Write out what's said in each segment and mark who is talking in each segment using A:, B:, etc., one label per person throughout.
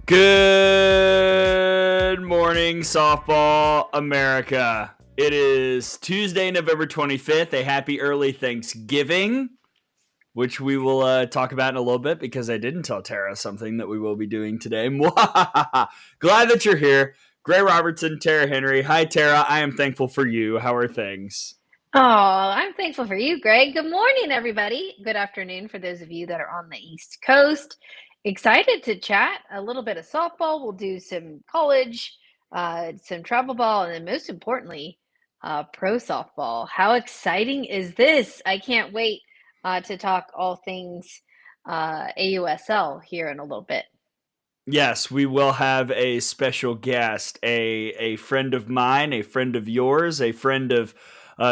A: Good morning, Softball America. It is Tuesday, November 25th, a happy early Thanksgiving, which we will talk about in a little bit because I didn't tell Tara something that we will be doing today. Glad that you're here. Gray Robertson, Tara Henry. Hi, Tara. I am thankful for you. How are things?
B: Oh, I'm thankful for you, Greg. Good morning, everybody. Good afternoon for those of you that are on the East Coast. Excited to chat a little bit of softball. We'll do some college, some travel ball, and then most importantly, pro softball. How exciting is this? I can't wait to talk all things AUSL here in a little bit.
A: Yes, we will have a special guest, a friend of mine, a friend of yours, a friend of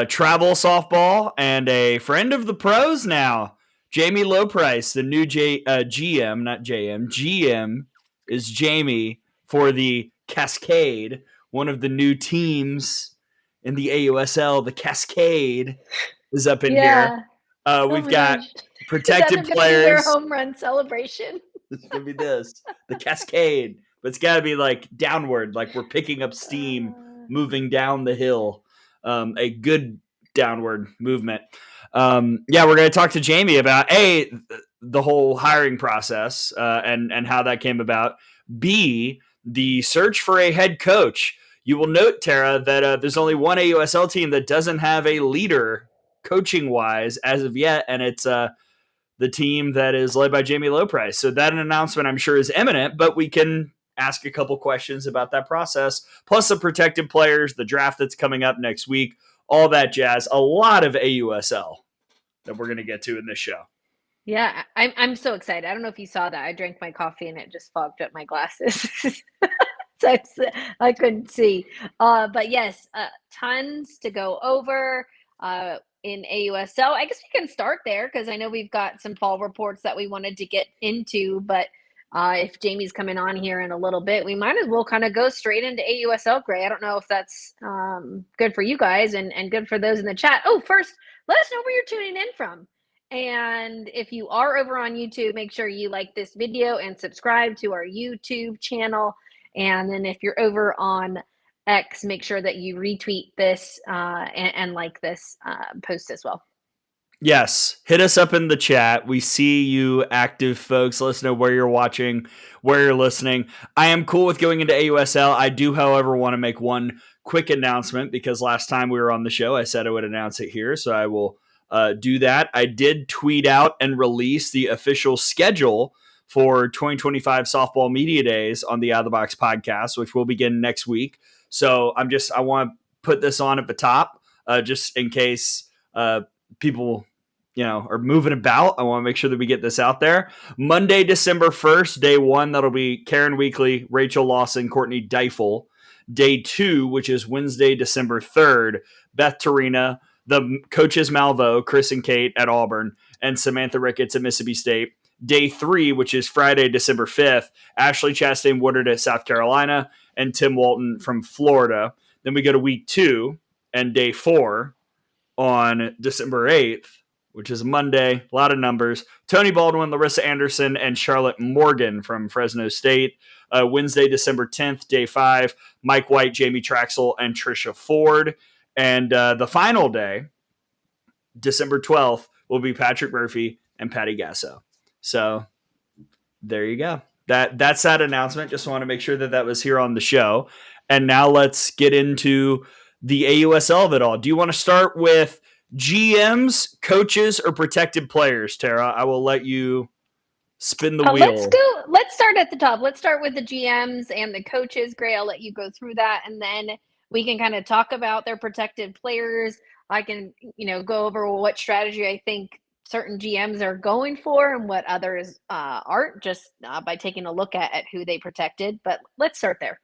A: travel softball, and a friend of the pros now. Jami Lobpries, the new GM, not JM. GM is Jami for the Cascade, one of the new teams in the AUSL. The Cascade is up in here. We've got protected
B: Is that
A: players.
B: Be their home run celebration?
A: It's going to be the Cascade. But it's got to be like downward, like we're picking up steam, moving down the hill. A good downward movement. We're going to talk to Jami about the whole hiring process and how that came about. B, the search for a head coach. You will note, Tara, that there's only one AUSL team that doesn't have a leader coaching wise as of yet, and it's the team that is led by Jami Lobpries. So that announcement, I'm sure, is imminent, but we can ask a couple questions about that process, plus the protected players, the draft that's coming up next week, all that jazz. A lot of AUSL that we're going to get to in this show.
B: Yeah, I'm so excited. I don't know if you saw that. I drank my coffee and it just fogged up my glasses. So I couldn't see. But yes, tons to go over in AUSL. I guess we can start there because I know we've got some fall reports that we wanted to get into. But if Jami's coming on here in a little bit, we might as well kind of go straight into AUSL, Gray. I don't know if that's good for you guys and good for those in the chat. Oh, first, let us know where you're tuning in from. And if you are over on YouTube, make sure you like this video and subscribe to our YouTube channel. And then if you're over on X, make sure that you retweet this and like this post as well.
A: Yes, hit us up in the chat. We see you active folks. Let us know where you're watching, where you're listening. I am cool with going into AUSL. I do, however, want to make one quick announcement because last time we were on the show, I said I would announce it here. So I will do that. I did tweet out and release the official schedule for 2025 Softball Media Days on the Out of the Box podcast, which will begin next week. So I want to put this on at the top just in case people are moving about. I want to make sure that we get this out there. Monday, December 1st, day 1, that'll be Karen Weekly, Rachel Lawson, Courtney Deifel. Day 2, which is Wednesday, December 3rd, Beth Torina, the coaches Malvo, Chris and Kate at Auburn, and Samantha Ricketts at Mississippi State. Day 3, which is Friday, December 5th, Ashley Chastain Woodard at South Carolina and Tim Walton from Florida. Then we go to week 2 and day 4 on December 8th. which is Monday. A lot of numbers. Tony Baldwin, Larissa Anderson, and Charlotte Morgan from Fresno State. Wednesday, December 10th, day 5. Mike White, Jamie Traxel, and Trisha Ford. And the final day, December 12th, will be Patrick Murphy and Patty Gasso. So there you go. That's that announcement. Just want to make sure that was here on the show. And now let's get into the AUSL of it all. Do you want to start with GMs, coaches, or protected players, Tara? I will let you spin the wheel.
B: Let's start at the top. Let's start with the GMs and the coaches. Gray, I'll let you go through that, and then we can kind of talk about their protected players. I can, go over what strategy I think certain GMs are going for and what others aren't, just by taking a look at who they protected. But let's start there.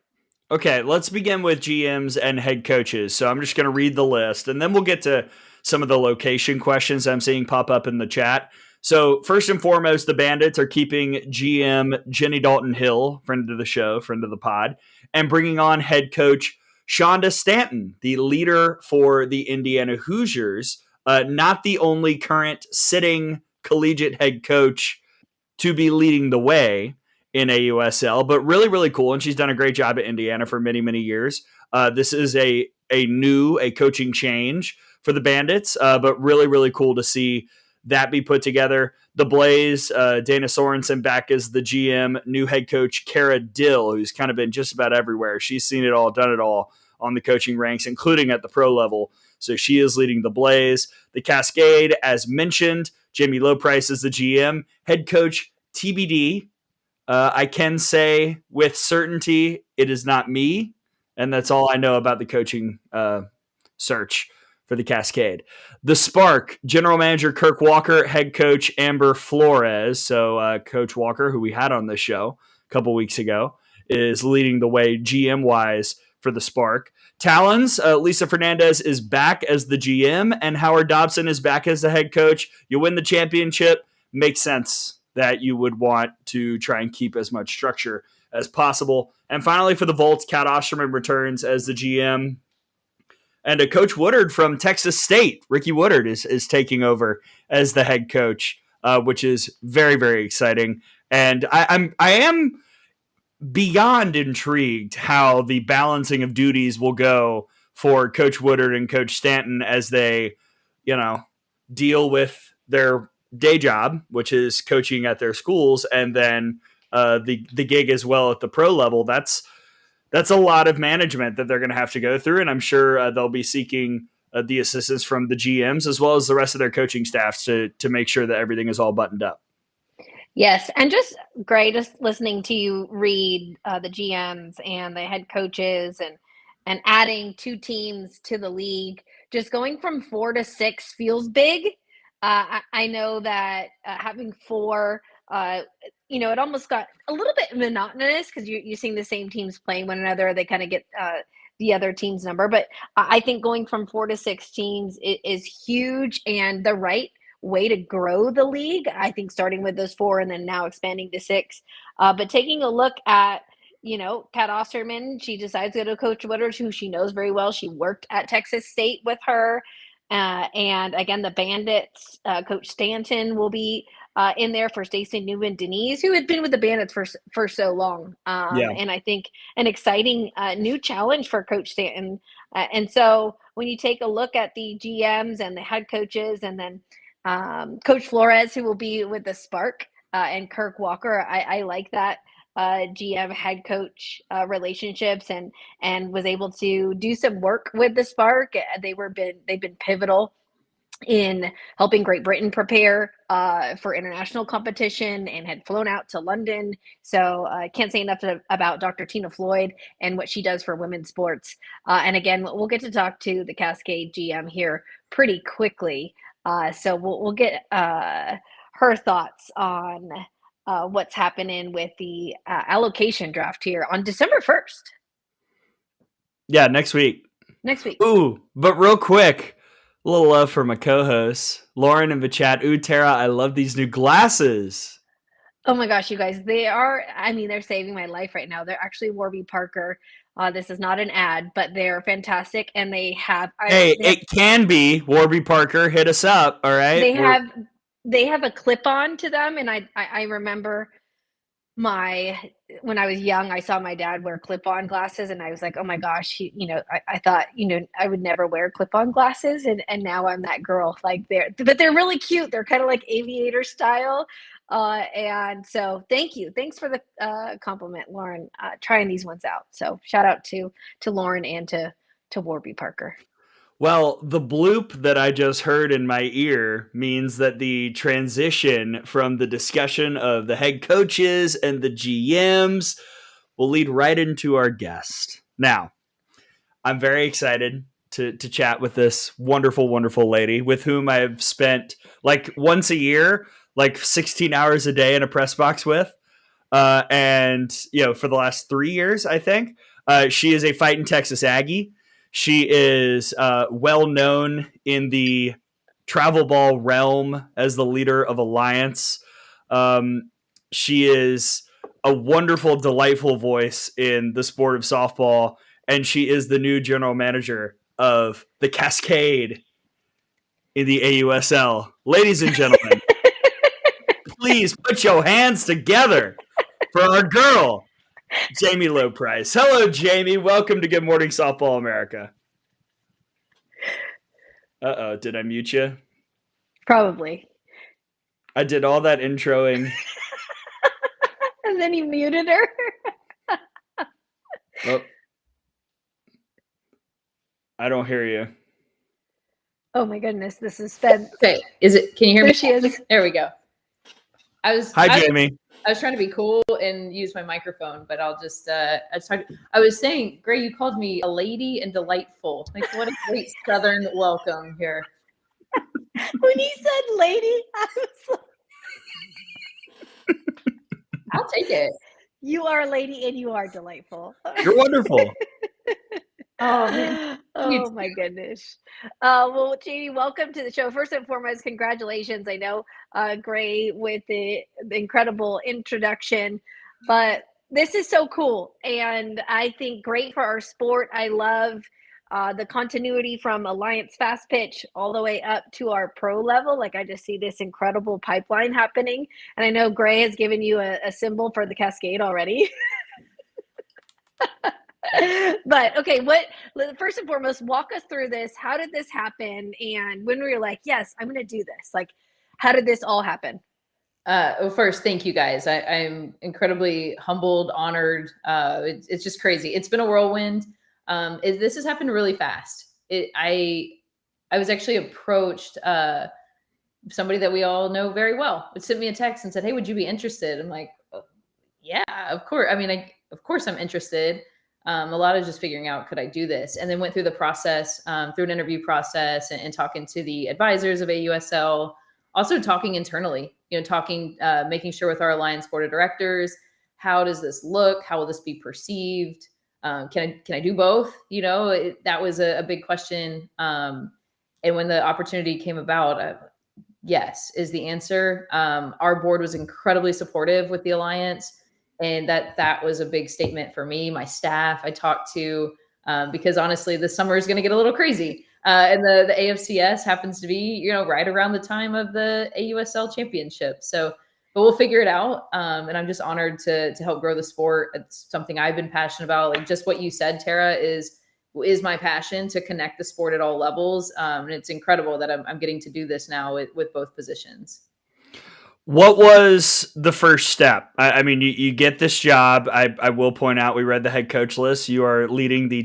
A: Okay, let's begin with GMs and head coaches. So I'm just going to read the list, and then we'll get to some of the location questions I'm seeing pop up in the chat. So first and foremost, the Bandits are keeping GM Jenny Dalton Hill, friend of the show, friend of the pod, and bringing on head coach Shonda Stanton, the leader for the Indiana Hoosiers, not the only current sitting collegiate head coach to be leading the way in AUSL, but really, really cool. And she's done a great job at Indiana for many, many years. This is a coaching change for the Bandits, but really, really cool to see that be put together. The Blaze, Dana Sorensen back as the GM, new head coach Kara Dill, who's kind of been just about everywhere. She's seen it all, done it all on the coaching ranks, including at the pro level. So she is leading the Blaze. The Cascade, as mentioned, Jami Lobpries is the GM. Head coach TBD. I can say with certainty it is not me, and that's all I know about the coaching search for the Cascade. The Spark, general manager Kirk Walker, head coach Amber Flores. So Coach Walker, who we had on this show a couple weeks ago, is leading the way GM-wise for the Spark. Talons, Lisa Fernandez is back as the GM, and Howard Dobson is back as the head coach. You win the championship, makes sense that you would want to try and keep as much structure as possible. And finally, for the Volts, Kat Osterman returns as the GM. And Coach Woodard from Texas State, Ricky Woodard, is taking over as the head coach, which is very, very exciting. And I am beyond intrigued how the balancing of duties will go for Coach Woodard and Coach Stanton as they, deal with their day job, which is coaching at their schools, and then the gig as well at the pro level. That's a lot of management that they're going to have to go through, and I'm sure they'll be seeking the assistance from the GMs as well as the rest of their coaching staffs to make sure that everything is all buttoned up.
B: Yes, and just listening to you read the GMs and the head coaches and adding 2 teams to the league, just going from 4 to 6 feels big. I know that having 4, it almost got a little bit monotonous because you're seeing the same teams playing one another. They kind of get the other team's number. But I think going from 4 to 6 teams is huge and the right way to grow the league. I think starting with those 4 and then now expanding to 6. But taking a look at, Kat Osterman, she decides to go to Coach Woodard, who she knows very well. She worked at Texas State with her. And again, the Bandits, Coach Stanton will be in there for Stacey Newman Denise, who had been with the Bandits for so long. And I think an exciting new challenge for Coach Stanton. And so when you take a look at the GMs and the head coaches, and then Coach Flores, who will be with the Spark, and Kirk Walker, I like that GM head coach relationships, and was able to do some work with the Spark. They've been pivotal in helping Great Britain prepare for international competition and had flown out to London. So I can't say enough about Dr. Tina Floyd and what she does for women's sports. And again, we'll get to talk to the Cascade GM here pretty quickly. So we'll get her thoughts on what's happening with the allocation draft here on December 1st.
A: Yeah, next week. Ooh, but real quick, a little love for my co-hosts, Lauren in the chat. Ooh, Tara, I love these new glasses.
B: Oh my gosh, you guys, they're saving my life right now. They're actually Warby Parker. This is not an ad, but they're fantastic, and
A: Hey, it can be Warby Parker. Hit us up. All right.
B: they have they have a clip-on to them, and I remember my when I was young, I saw my dad wear clip-on glasses, and I was like, "Oh my gosh," I thought, I would never wear clip-on glasses, and now I'm that girl. Like they're really cute. They're kind of like aviator style. And so thanks for the compliment, Lauren. Trying these ones out. So shout out to Lauren and to Warby Parker.
A: Well, the bloop that I just heard in my ear means that the transition from the discussion of the head coaches and the GMs will lead right into our guest. Now, I'm very excited to chat with this wonderful, wonderful lady with whom I've spent like once a year, like 16 hours a day in a press box with. And for the last 3 years, I think she is a fighting Texas Aggie. She is well known in the travel ball realm as the leader of Alliance. She is a wonderful, delightful voice in the sport of softball, and she is the new general manager of the Cascade in the AUSL. Ladies and gentlemen, please put your hands together for our girl, Jami Lobpries. Hello, Jami. Welcome to Good Morning Softball America. Uh-oh, did I mute you?
B: Probably.
A: I did all that introing.
B: And then you muted her.
A: Oh. I don't hear you.
B: Oh my goodness, the suspense.
C: Okay, can you hear me?
B: There she is.
C: There we go.
A: Hi, Jami.
C: I was trying to be cool and use my microphone, but I'll just I was saying, Gray, you called me a lady and delightful. Like, what a great Southern welcome here.
B: When he said lady, I was
C: like, I'll take it.
B: You are a lady and you are delightful.
A: You're wonderful.
B: Oh my goodness. Well, Jami, welcome to the show. First and foremost, congratulations. I know Gray with the incredible introduction, but this is so cool. And I think great for our sport. I love the continuity from Alliance Fast Pitch all the way up to our pro level. Like, I just see this incredible pipeline happening. And I know Gray has given you a symbol for the Cascade already. But okay, first and foremost, walk us through this. How did this happen? And when were you like, yes, I'm going to do this? Like, how did this all happen?
C: Well, first, thank you guys. I'm incredibly humbled, honored. It's just crazy. It's been a whirlwind. This has happened really fast. I was actually approached, somebody that we all know very well, would send me a text and said, "Hey, would you be interested?" I'm like, oh, yeah, of course. I mean, of course I'm interested. A lot of just figuring out, could I do this? And then went through the process, through an interview process and talking to the advisors of AUSL, also talking internally, making sure with our Alliance board of directors, how does this look? How will this be perceived? Can I do both? That was a big question. And when the opportunity came about, yes, is the answer. Our board was incredibly supportive with the Alliance. And that was a big statement for me, my staff I talked to, because honestly, the summer is going to get a little crazy. And the AFCS happens to be, right around the time of the AUSL championship. So, but we'll figure it out. And I'm just honored to help grow the sport. It's something I've been passionate about. Like just what you said, Tara, is my passion to connect the sport at all levels. And it's incredible that I'm getting to do this now with both positions.
A: What was the first step? I mean, you get this job. I will point out, we read the head coach list. You are leading the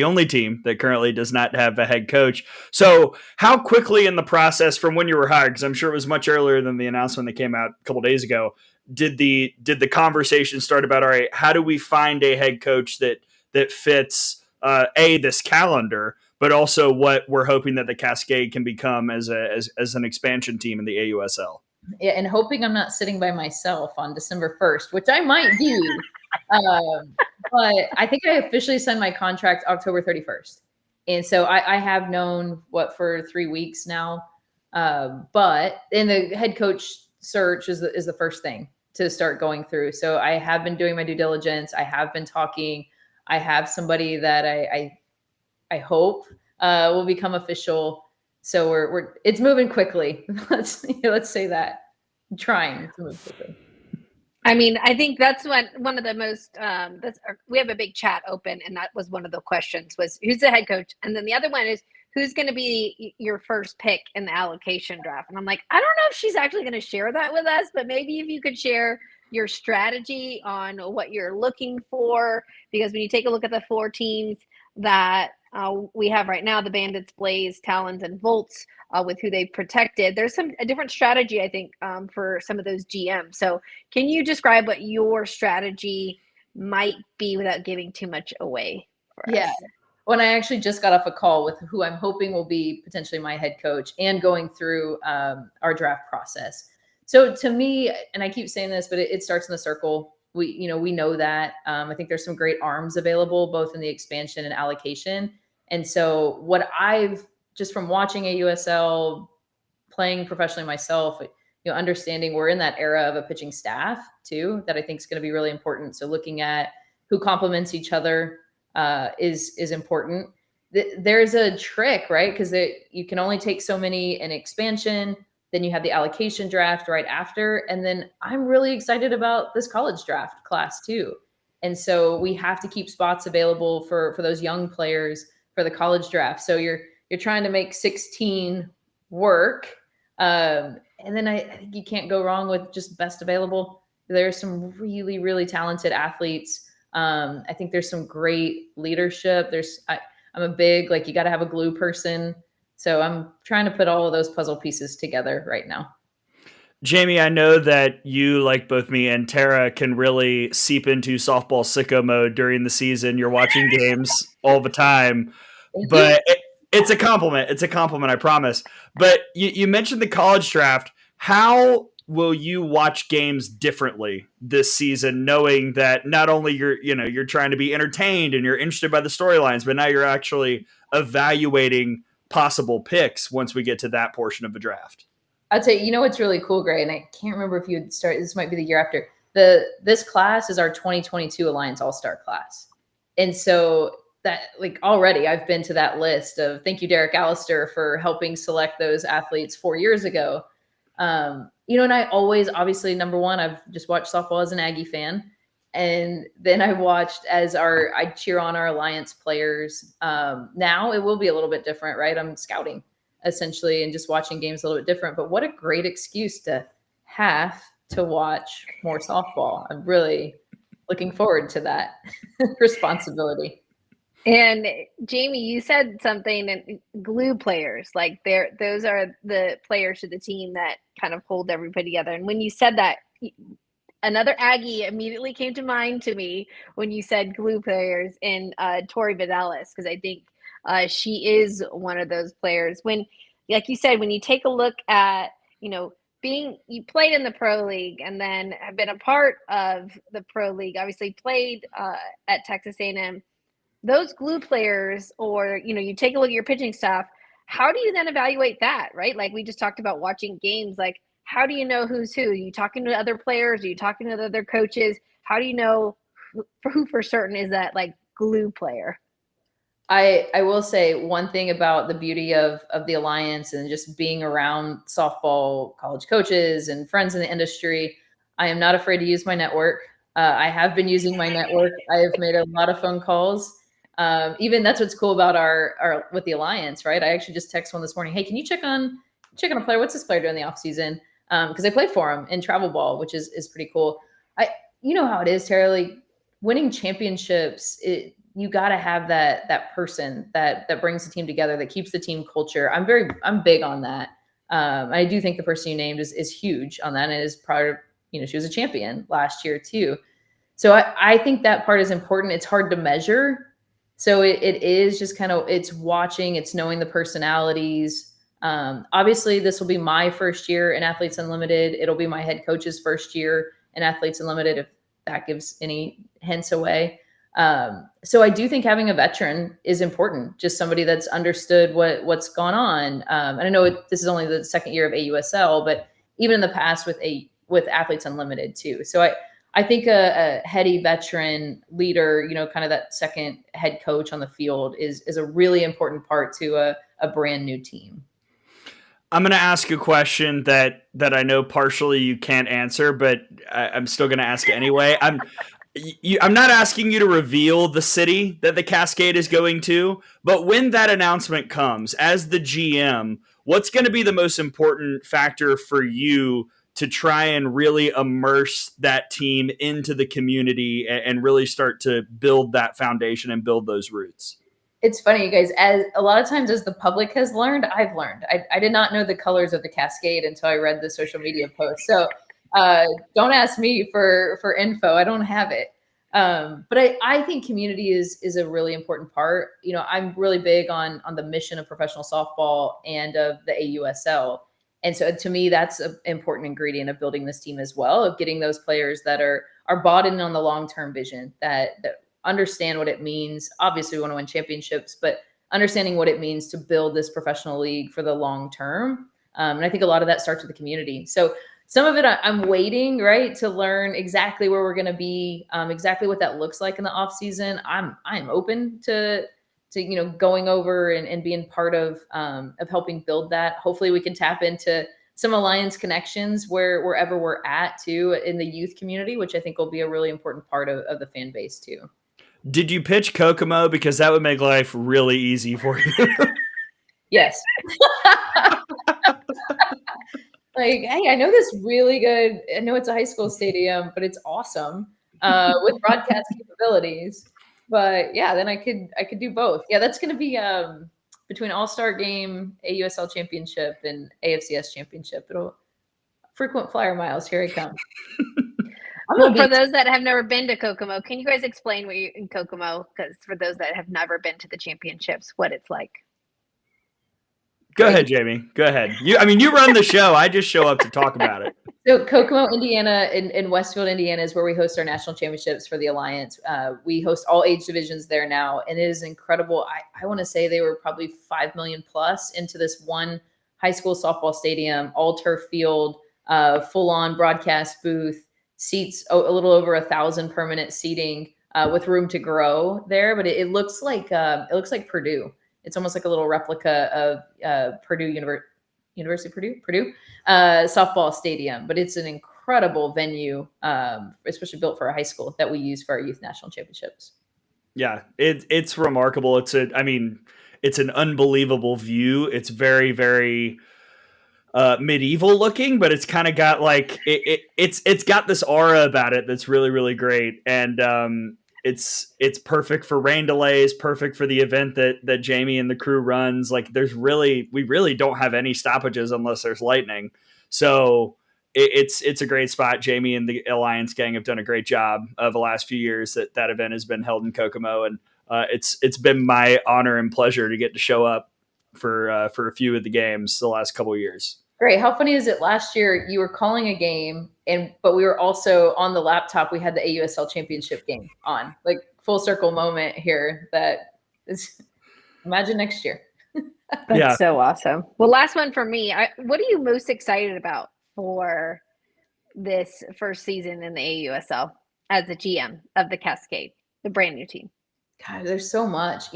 A: only team that currently does not have a head coach. So how quickly in the process from when you were hired, because I'm sure it was much earlier than the announcement that came out a couple days ago, did the conversation start about, all right, how do we find a head coach that fits this calendar, but also what we're hoping that the Cascade can become as an expansion team in the AUSL?
C: Yeah, and hoping I'm not sitting by myself on December 1st, which I might do. But I think I officially signed my contract October 31st. And so I have known for 3 weeks now. But in the head coach search is the first thing to start going through. So I have been doing my due diligence. I have been talking. I have somebody that I hope will become official. So it's moving quickly. Let's say that. I'm trying to move quickly.
B: I mean, I think that's one of the most, we have a big chat open, and that was one of the questions was who's the head coach? And then the other one is who's going to be your first pick in the allocation draft? And I'm like, I don't know if she's actually going to share that with us, but maybe if you could share your strategy on what you're looking for, because when you take a look at the 4 teams that we have right now, the Bandits, Blaze, Talons, and Volts, with who they've protected, there's a different strategy, I think, for some of those GMs. So can you describe what your strategy might be without giving too much away for us?
C: When I actually just got off a call with who I'm hoping will be potentially my head coach and going through our draft process. So to me, and I keep saying this, but it starts in the circle. We know that. I think there's some great arms available, both in the expansion and allocation. And so what I've just from watching AUSL, playing professionally myself, understanding we're in that era of a pitching staff too, that I think is going to be really important. So looking at who complements each other is important. There's a trick, right? Because you can only take so many in expansion. Then you have the allocation draft right after. And then I'm really excited about this college draft class too. And so we have to keep spots available for those young players for the college draft. So you're trying to make 16 work. And then I think you can't go wrong with just best available. There's some really, really talented athletes. I think there's some great leadership. I'm a big, you got to have a glue person. So I'm trying to put all of those puzzle pieces together right now.
A: Jami, I know that you, like both me and Tara, can really seep into softball sicko mode during the season. You're watching games all the time, but it's a compliment. It's a compliment, I promise. But you mentioned the college draft. How will you watch games differently this season, knowing that not only you're trying to be entertained and you're interested by the storylines, but now you're actually evaluating possible picks once we get to that portion of the draft?
C: I'd say, what's really cool, Gray, and I can't remember if you'd start, this might be the year after. This class is our 2022 Alliance All-Star class. And so that, already I've been to that list of, thank you, Derek Allister, for helping select those athletes 4 years ago. And I always, obviously, number one, I've just watched softball as an Aggie fan. And then I watched I cheer on our Alliance players. Now it will be a little bit different, right? I'm scouting essentially and just watching games a little bit different, but what a great excuse to have to watch more softball. I'm really looking forward to that responsibility.
B: And Jami, you said something, glue players, those are the players to the team that kind of hold everybody together. And when you said that, another Aggie immediately came to mind to me when you said glue players in Tori Vidalis, because I think she is one of those players. When, like you said, when you take a look at, you played in the pro league and then have been a part of the pro league, obviously played at Texas A&M, those glue players, or, you take a look at your pitching staff, how do you then evaluate that, right? Like we just talked about watching games, how do you know who's who? Are you talking to other players? Are you talking to other coaches? How do you know who for certain is that glue player?
C: I will say one thing about the beauty of the Alliance and just being around softball college coaches and friends in the industry, I am not afraid to use my network. I have been using my network. I have made a lot of phone calls. Even that's what's cool about our with the Alliance, right? I actually just texted one this morning. Hey, can you check on a player? What's this player doing in the off season? Because I play for him in travel ball, which is pretty cool. You know how it is, Tara, winning championships, you got to have that person that brings the team together, that keeps the team culture. I'm big on that. I do think the person you named is huge on that, and is part of, she was a champion last year too. So I think that part is important. It's hard to measure. So it is just it's watching, it's knowing the personalities. Obviously this will be my first year in Athletes Unlimited. It'll be my head coach's first year in Athletes Unlimited, if that gives any hints away. So I do think having a veteran is important, just somebody that's understood what's gone on. And I know this is only the second year of AUSL, but even in the past with Athletes Unlimited too. So I think a heady veteran leader, kind of that second head coach on the field is a really important part to a brand new team.
A: I'm going to ask a question that I know partially you can't answer, but I'm still going to ask anyway. I'm not asking you to reveal the city that the Cascade is going to, but when that announcement comes, as the GM, what's going to be the most important factor for you to try and really immerse that team into the community and really start to build that foundation and build those roots?
C: It's funny, you guys, as a lot of times as the public has learned, I've learned. I did not know the colors of the Cascade until I read the social media post. So don't ask me for info. I don't have it. But I think community is a really important part. I'm really big on the mission of professional softball and of the AUSL. And so to me, that's an important ingredient of building this team as well, of getting those players that are bought in on the long-term vision, that understand what it means. Obviously, we want to win championships, but understanding what it means to build this professional league for the long term. And I think a lot of that starts with the community. So some of it I'm waiting, right, to learn exactly where we're going to be, exactly what that looks like in the off season. I'm open to going over and being part of helping build that. Hopefully we can tap into some alliance connections wherever we're at too in the youth community, which I think will be a really important part of the fan base too.
A: Did you pitch Kokomo? Because that would make life really easy for you.
C: Yes. Like, hey, I know this really good. I know it's a high school stadium, but it's awesome with broadcast capabilities. But yeah, then I could do both. Yeah, that's going to be between All-Star Game, AUSL Championship, and AFCS Championship. It'll frequent flyer miles. Here I come.
B: Well, for those that have never been to Kokomo, can you guys explain what you in Kokomo? Because for those that have never been to the championships, what it's like.
A: Go ahead, Jamie. Go ahead. You run the show. I just show up to talk about it.
C: So Kokomo, Indiana, in Westfield, Indiana, is where we host our national championships for the Alliance. We host all age divisions there now, and it is incredible. I want to say they were probably 5 million plus into this one high school softball stadium, all turf field, full on broadcast booth, seats a little over 1,000 permanent seating with room to grow there. But it looks like Purdue. It's almost like a little replica of Purdue University Purdue softball stadium, but it's an incredible venue, especially built for a high school that we use for our youth national championships.
A: Yeah, it's remarkable. It's an unbelievable view. It's very, very medieval looking, but it's kind of got like it's got this aura about it that's really, really great. And it's perfect for rain delays, perfect for the event that Jamie and the crew runs. Like we really don't have any stoppages unless there's lightning. So it's a great spot. Jamie and the Alliance gang have done a great job of the last few years that event has been held in Kokomo. And it's been my honor and pleasure to get to show up for a few of the games the last couple of years.
C: Great. How funny is it? Last year you were calling a game, but we were also on the laptop. We had the AUSL Championship game on, like full circle moment here. That is, imagine next year.
B: That's so awesome. Well, last one for me. What are you most excited about for this first season in the AUSL as the GM of the Cascade, the brand new team?
C: God, there's so much.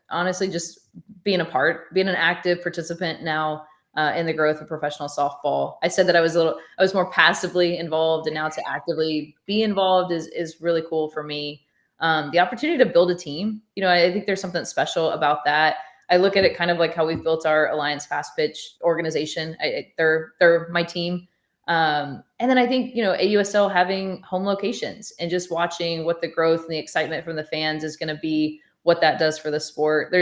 C: Honestly, just being an active participant now. In the growth of professional softball. I said that I was more passively involved, and now to actively be involved is really cool for me. The opportunity to build a team, I think there's something special about that. I look at it kind of like how we've built our Alliance Fast Pitch organization. They're my team. And then I think, AUSL having home locations and just watching what the growth and the excitement from the fans is going to be, what that does for the sport.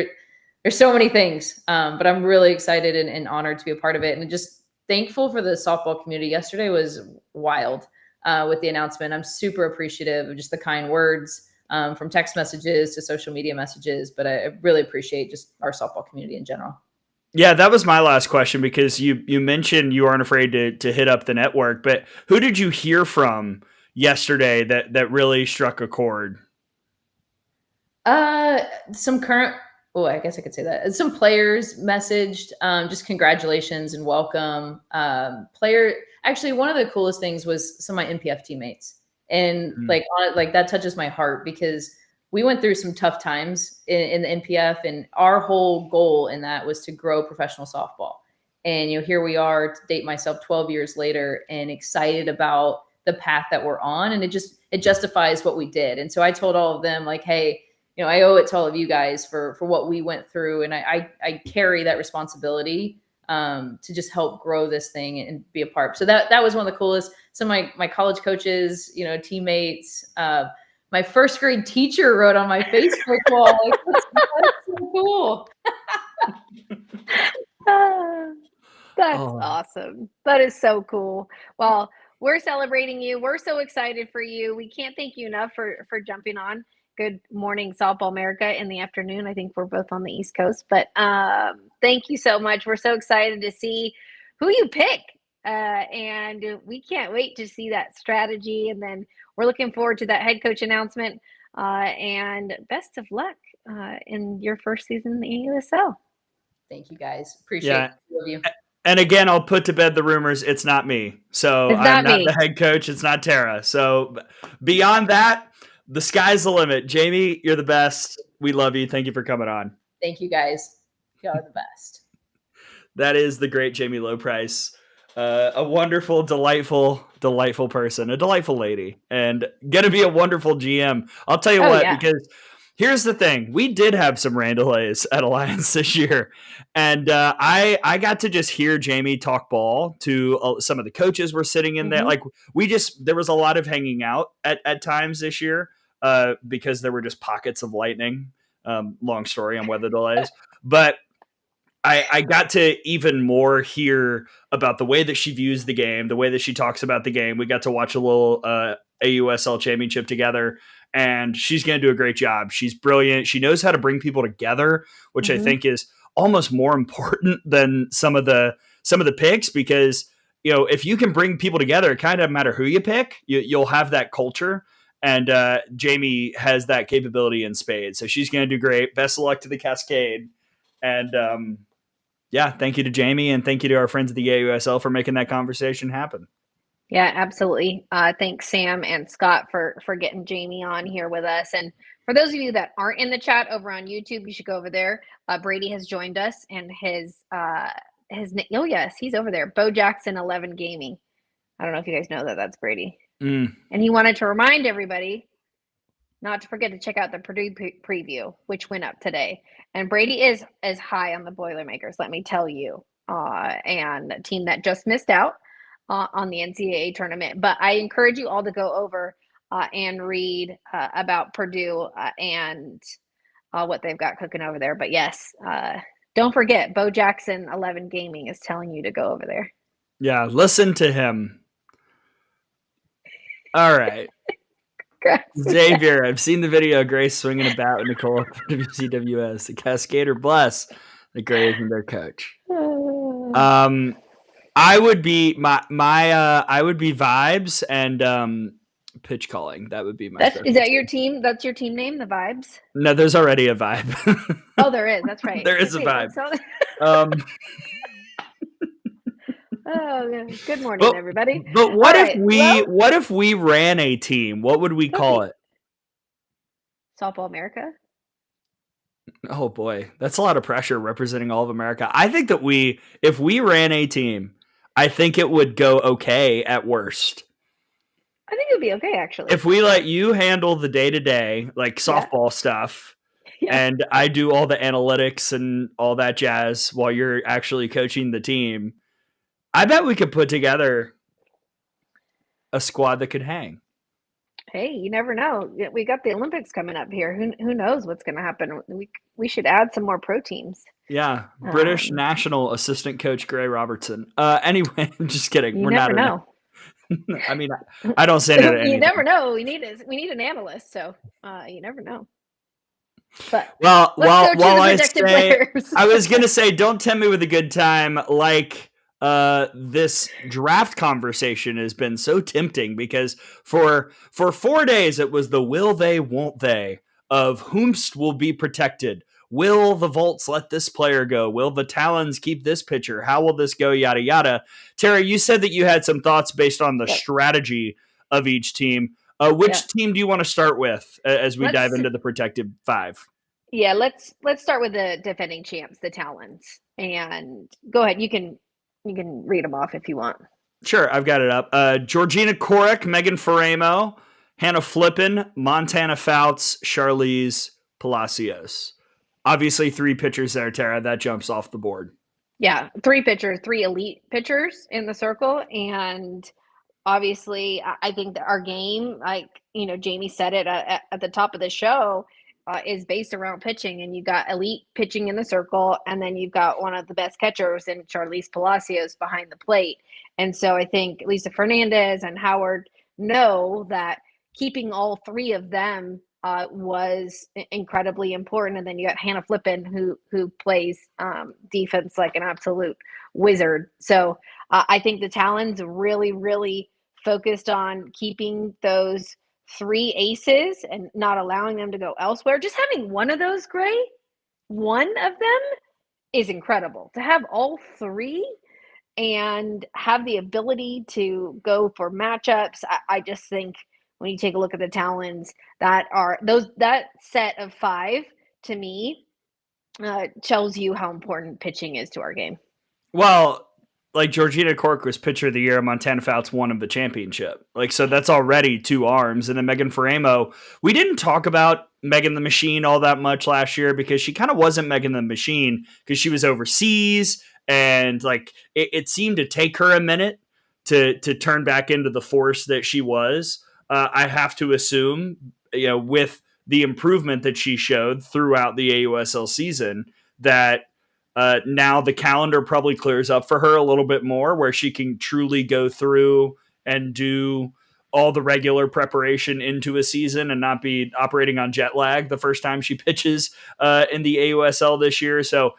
C: There's so many things, but I'm really excited and honored to be a part of it. And just thankful for the softball community. Yesterday was wild with the announcement. I'm super appreciative of just the kind words from text messages to social media messages, but I really appreciate just our softball community in general.
A: Yeah, that was my last question, because you mentioned you aren't afraid to hit up the network, but who did you hear from yesterday that really struck a chord?
C: Some current I guess I could say that. Some players messaged, just congratulations and welcome. Actually, one of the coolest things was some of my NPF teammates, and like that touches my heart because we went through some tough times in the NPF, and our whole goal in that was to grow professional softball. And here we are, to date myself, 12 years later, and excited about the path that we're on, and it justifies what we did. And so I told all of them, like, hey, I owe it to all of you guys for what we went through. And I carry that responsibility to just help grow this thing and be a part. So that was one of the coolest. Some of my college coaches, teammates, my first grade teacher wrote on my Facebook wall. Like, that's so cool.
B: That's awesome. That is so cool. Well, we're celebrating you. We're so excited for you. We can't thank you enough for jumping on Good Morning Softball America in the afternoon. I think we're both on the East Coast, but thank you so much. We're so excited to see who you pick, and we can't wait to see that strategy. And then we're looking forward to that head coach announcement, and best of luck in your first season in the AUSL.
C: Thank you, guys. Appreciate all of you.
A: And again, I'll put to bed the rumors. It's not me. So I'm not the head coach. It's not Tara. So beyond that, the sky's the limit. Jami, you're the best. We love you. Thank you for coming on.
C: Thank you, guys. Y'all are the best.
A: That is the great Jami Lobpries. A wonderful, delightful person, a delightful lady, and going to be a wonderful GM. I'll tell you because here's the thing. We did have some rain delays at Alliance this year, and I got to just hear Jami talk ball to some of the coaches were sitting in there. Like there was a lot of hanging out at times this year because there were just pockets of lightning. Long story on weather delays, but I got to even more hear about the way that she views the game, the way that she talks about the game. We got to watch a little AUSL championship together, and she's going to do a great job. She's brilliant. She knows how to bring people together, which I think is almost more important than some of the picks, because, if you can bring people together, it kind of doesn't matter who you pick, you'll have that culture. And Jami has that capability in spades. So she's going to do great. Best of luck to the Cascade. And thank you to Jami, and thank you to our friends at the AUSL for making that conversation happen.
B: Yeah, absolutely. Thanks, Sam and Scott, for getting Jami on here with us. And for those of you that aren't in the chat over on YouTube, you should go over there. Brady has joined us, and his oh yes, he's over there. Bo Jackson 11 Gaming. I don't know if you guys know that. That's Brady. And he wanted to remind everybody not to forget to check out the Purdue preview, which went up today. And Brady is as high on the Boilermakers, let me tell you, and a team that just missed out on the NCAA tournament. But I encourage you all to go over and read about Purdue and what they've got cooking over there. But yes, don't forget, Bo Jackson 11 Gaming is telling you to go over there.
A: Yeah, listen to him. All right. Xavier, I've seen the video of Grace swinging a bat with Nicole at WCWS. The Cascader bless the Grays and their coach. I would be I would be Vibes and pitch calling. That would be my.
B: Is that your team? That's your team name, the Vibes?
A: No, there's already a vibe.
B: Oh, there is. That's right.
A: There is a vibe.
B: Oh, good morning, everybody.
A: But what if we ran a team? What would we call it?
B: Softball America?
A: Oh boy, that's a lot of pressure representing all of America. I think that if we ran a team, I think it would go okay at worst.
B: I think it would be okay, actually.
A: If we let you handle the day-to-day, like softball stuff, and I do all the analytics and all that jazz while you're actually coaching the team, I bet we could put together a squad that could hang.
B: Hey, you never know. We got the Olympics coming up here. Who knows what's going to happen? We should add some more pro teams.
A: Yeah, British national assistant coach Gray Robertson. Anyway, I'm just kidding.
B: You never know.
A: I mean, I don't say that.
B: You never know. We need an analyst, so you never know. But
A: while I was going to say, don't tempt me with a good time. Like. This draft conversation has been so tempting because for 4 days it was the will they, won't they of whomst will be protected. Will the Volts let this player go? Will the Talons keep this pitcher? How will this go? Yada, yada. Tara, you said that you had some thoughts based on the strategy of each team. Which team do you want to start with as we dive into the protected 5?
B: Yeah, let's start with the defending champs, the Talons. And go ahead, you can read them off if you want.
A: Sure, I've got it up. Georgina Korek, Megan Faramo, Hannah Flippin, Montana Fouts, Charlize Palacios. Obviously, 3 pitchers there, Tara. That jumps off the board.
B: Yeah, 3 pitchers, 3 elite pitchers in the circle. And obviously, I think that our game, like, Jami said it at the top of the show, is based around pitching. And you got elite pitching in the circle, and then you've got one of the best catchers in Charlize Palacios behind the plate. And so I think Lisa Fernandez and Howard know that keeping all 3 of them was incredibly important. And then you got Hannah Flippin, who plays defense like an absolute wizard. So I think the Talons really, really focused on keeping those 3 aces and not allowing them to go elsewhere. Just having one of those, Gray, one of them is incredible. To have all 3 and have the ability to go for matchups, I just think when you take a look at the Talons that set of 5, to me, tells you how important pitching is to our game.
A: Well, like Georgina Cork was pitcher of the year, Montana Fouts won of the championship. Like, so that's already 2 arms. And then Megan Faramo, we didn't talk about Megan the Machine all that much last year because she kind of wasn't Megan the Machine because she was overseas. And like, it seemed to take her a minute to turn back into the force that she was. I have to assume, with the improvement that she showed throughout the AUSL season, that now the calendar probably clears up for her a little bit more where she can truly go through and do all the regular preparation into a season and not be operating on jet lag the first time she pitches in the AUSL this year. So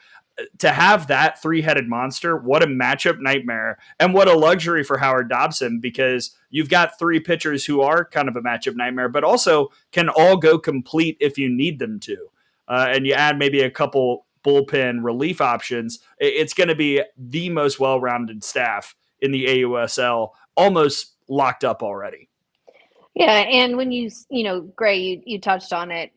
A: to have that 3-headed monster, what a matchup nightmare, and what a luxury for Howard Dobson, because you've got 3 pitchers who are kind of a matchup nightmare, but also can all go complete if you need them to. And you add maybe a couple bullpen relief options, it's going to be the most well-rounded staff in the AUSL, almost locked up already.
B: Yeah, and when Gray, you touched on it,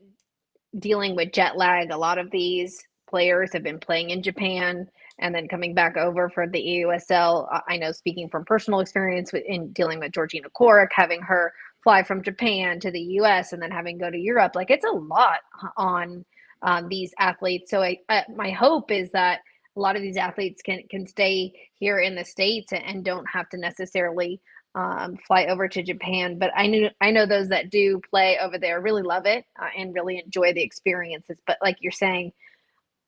B: dealing with jet lag. A lot of these players have been playing in Japan and then coming back over for the AUSL. I know, speaking from personal experience in dealing with Georgina Korek, having her fly from Japan to the US and then having go to Europe, like, it's a lot on these athletes. So my hope is that a lot of these athletes can stay here in the States and don't have to necessarily fly over to Japan. But I know those that do play over there really love it and really enjoy the experiences. But like you're saying,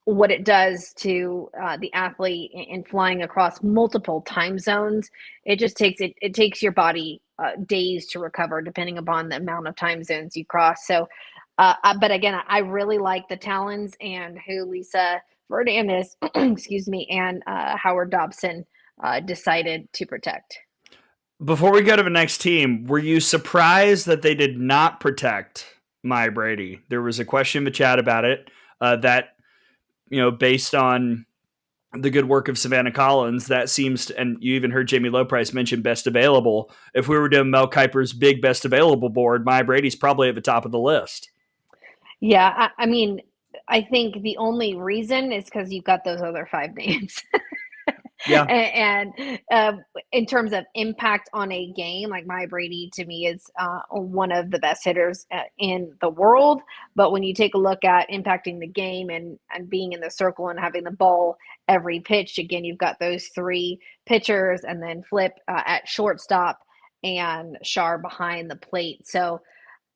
B: what it does to the athlete in flying across multiple time zones, it just takes your body days to recover, depending upon the amount of time zones you cross. So, but again, I really like the Talons and who Lisa Fernandez, excuse me, and Howard Dobson decided to protect.
A: Before we go to the next team, were you surprised that they did not protect Maya Brady? There was a question in the chat about it that, based on the good work of Savannah Collins, that seems to, and you even heard Jami Lobpries mention best available. If we were doing Mel Kiper's big best available board, Maya Brady's probably at the top of the list.
B: Yeah, I mean, I think the only reason is because you've got those other 5 names.
A: Yeah.
B: And in terms of impact on a game, like Maya Brady to me is one of the best hitters in the world. But when you take a look at impacting the game and being in the circle and having the ball every pitch, again, you've got those 3 pitchers and then Flip at shortstop and Shar behind the plate. So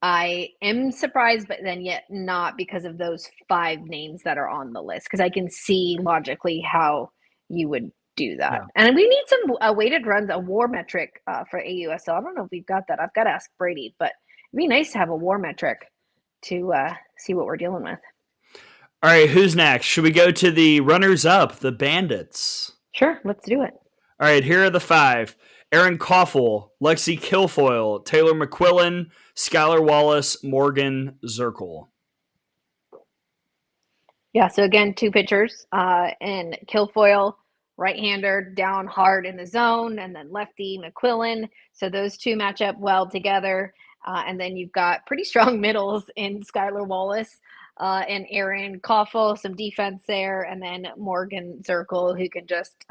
B: I am surprised, but then yet not, because of those 5 names that are on the list, because I can see logically how you would do that. Yeah. And we need some weighted runs, a WAR metric for AUSL. I don't know if we've got that. I've got to ask Brady, but it'd be nice to have a WAR metric to see what we're dealing with.
A: All right, who's next? Should we go to the runners-up, the Bandits?
B: Sure, let's do it.
A: All right, here are the 5. Erin Koffel, Lexi Kilfoyle, Taylor McQuillan, Skylar Wallace, Morgan Zirkle.
B: Yeah, so again, two pitchers, and Kilfoyle, right-hander, down hard in the zone, and then lefty McQuillan. So those two match up well together. And then you've got pretty strong middles in Skylar Wallace and Aaron Koffel, some defense there, and then Morgan Zirkle, who can just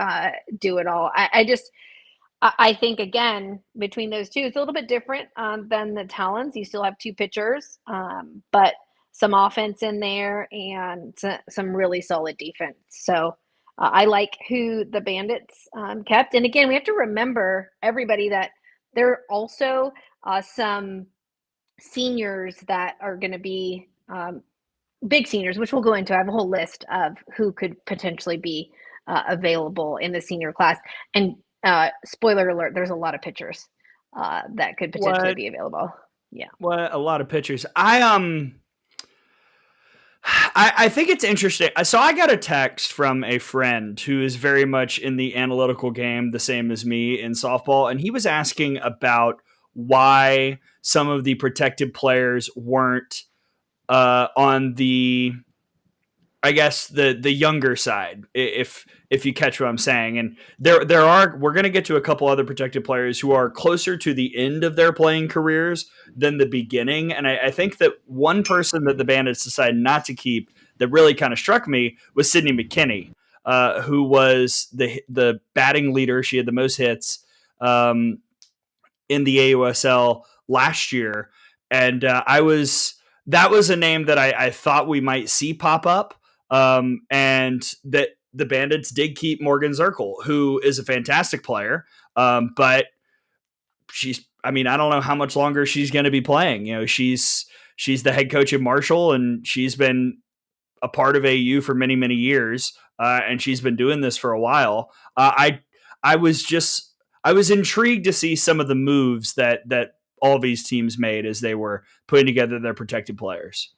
B: do it all. I think, again, between those two, it's a little bit different than the Talons. You still have two pitchers, but some offense in there and some really solid defense. So I like who the Bandits kept. And again, we have to remember, everybody, that there are also some seniors that are going to be big seniors, which we'll go into. I have a whole list of who could potentially be available in the senior class. And spoiler alert, there's a lot of pitchers that could potentially be available. Yeah.
A: What, a lot of pitchers. I think it's interesting. So I got a text from a friend who is very much in the analytical game, the same as me in softball, and he was asking about why some of the protected players weren't on the, I guess, the younger side, if you catch what I'm saying. And we're going to get to a couple other protected players who are closer to the end of their playing careers than the beginning. And I think that one person that the Bandits decided not to keep that really kind of struck me was Sydney McKinney, who was the batting leader. She had the most hits in the AUSL last year. And that was a name that I thought we might see pop up. And that the Bandits did keep Morgan Zirkle, who is a fantastic player. But I don't know how much longer she's going to be playing. You know, she's the head coach at Marshall, and she's been a part of AU for many, many years. And she's been doing this for a while. I was intrigued to see some of the moves that all these teams made as they were putting together their protected players.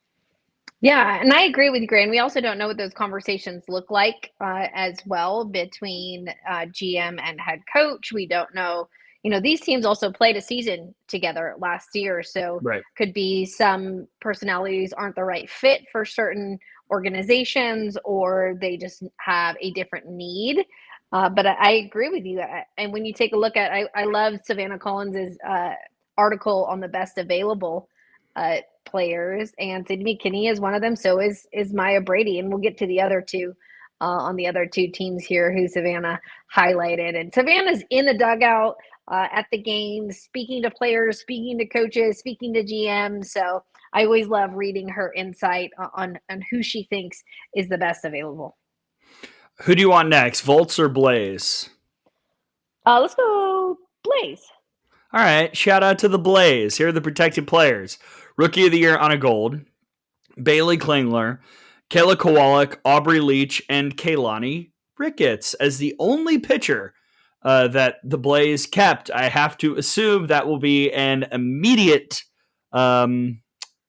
B: Yeah, and I agree with you, Gray. And we also don't know what those conversations look like as well between GM and head coach. We don't know. You know, these teams also played a season together last year, so could be some personalities aren't the right fit for certain organizations, or they just have a different need. But I agree with you. And when you take a look at, I love Savannah Collins's article on the best available players, and Sydney McKinney is one of them. So is Maya Brady, and we'll get to the other two on the other two teams here who Savannah highlighted. And Savannah's in the dugout at the games, speaking to players, speaking to coaches, speaking to GMs. So I always love reading her insight on who she thinks is the best available.
A: Who do you want next, Volts or Blaze?
B: Let's go Blaze.
A: All right, shout out to the Blaze. Here are the protected players. Rookie of the Year on a gold, Bailey Klingler, Kayla Kowalik, Aubrey Leach, and Kaylani Ricketts as the only pitcher that the Blaze kept. I have to assume that will be an immediate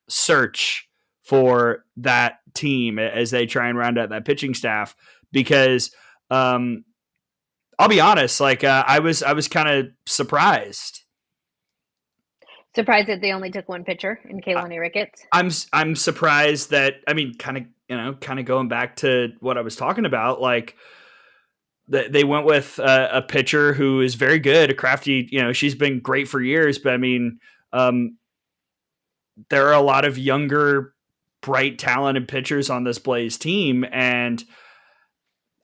A: search for that team as they try and round out that pitching staff, because I'll be honest, I was kind of surprised.
B: Surprised that they only took one pitcher in Kaylani Ricketts.
A: I'm surprised that, kind of going back to what I was talking about, they went with a pitcher who is very good, a crafty, she's been great for years, but there are a lot of younger, bright, talented pitchers on this Blaze team, and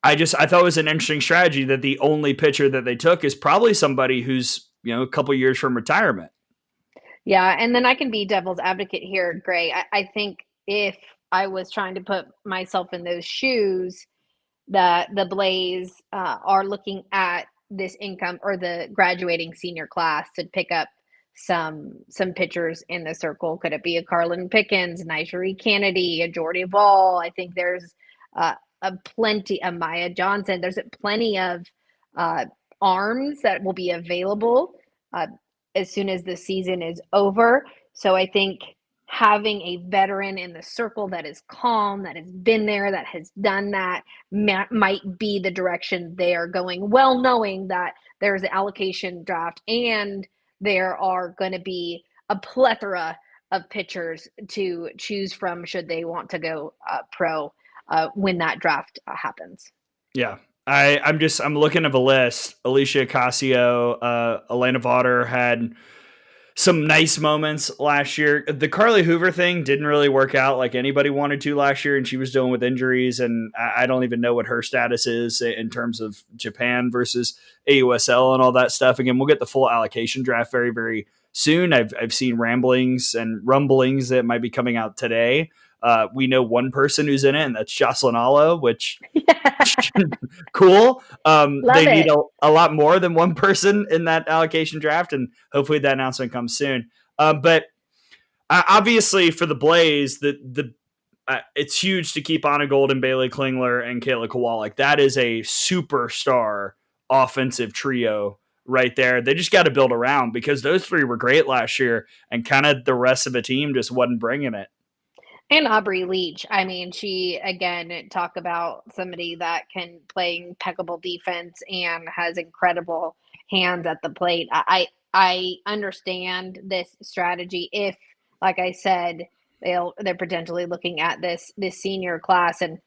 A: I thought it was an interesting strategy that the only pitcher that they took is probably somebody who's, a couple years from retirement.
B: Yeah, and then I can be devil's advocate here, Gray. I think if I was trying to put myself in those shoes, that the Blaze are looking at this income or the graduating senior class to pick up some pitchers in the circle. Could it be a Carlin Pickens, Nigeri Kennedy, a Jordy Ball? I think there's a Maya Johnson. There's plenty of arms that will be available as soon as the season is over. So I think having a veteran in the circle that is calm, that has been there, that has done that, might be the direction they are going, well knowing that there's an allocation draft and there are going to be a plethora of pitchers to choose from should they want to go pro. when that draft happens.
A: Yeah. I'm looking at the list. Alicia Ocasio, Elena Vaughter had some nice moments last year. The Carly Hoover thing didn't really work out like anybody wanted to last year, and she was dealing with injuries, and I don't even know what her status is in terms of Japan versus AUSL and all that stuff. Again, we'll get the full allocation draft very, very soon. I've seen ramblings and rumblings that might be coming out today. We know one person who's in it, and that's Jocelyn Allo, which cool. They need a lot more than one person in that allocation draft, and hopefully that announcement comes soon. But obviously for the Blaze, it's huge to keep Anna Golden, Bailey Klingler, and Kayla Kowalik. That is a superstar offensive trio right there. They just got to build around, because those three were great last year, and kind of the rest of the team just wasn't bringing it.
B: And Aubrey Leach. I mean, she, again, talk about somebody that can play impeccable defense and has incredible hands at the plate. I understand this strategy if, like I said, they're potentially looking at this senior class. And,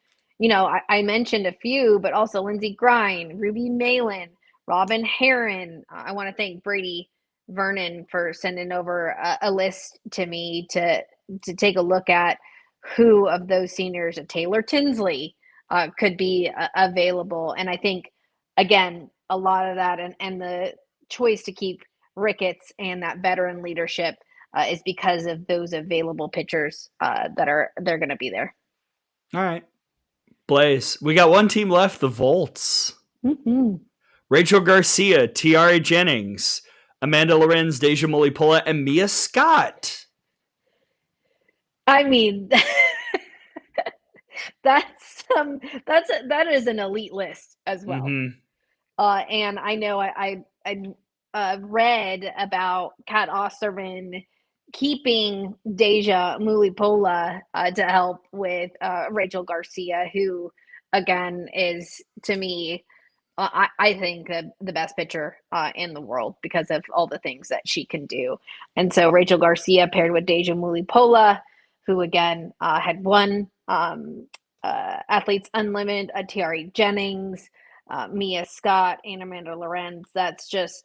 B: I mentioned a few, but also Lindsey Grine, Ruby Malin, Robin Heron. I want to thank Brady Vernon for sending over a list to me to take a look at who of those seniors, Taylor Tinsley, could be available. And I think, again, a lot of that and the choice to keep Ricketts and that veteran leadership is because of those available pitchers they're going to be there.
A: All right. Blaze, we got one team left, the Volts.
B: Mm-hmm.
A: Rachel Garcia, Tiare Jennings, Amanda Lorenz, Deja Mulipola, and Mia Scott.
B: I mean, that is an elite list as well.
A: Mm-hmm.
B: And I know I read about Kat Osterman keeping Deja Mulipola to help with Rachel Garcia, who, again, is, to me, I think the best pitcher in the world because of all the things that she can do. And so Rachel Garcia paired with Deja Mulipola, who, again, had won Athletes Unlimited, Tiare Jennings, Mia Scott, and Amanda Lorenz. Those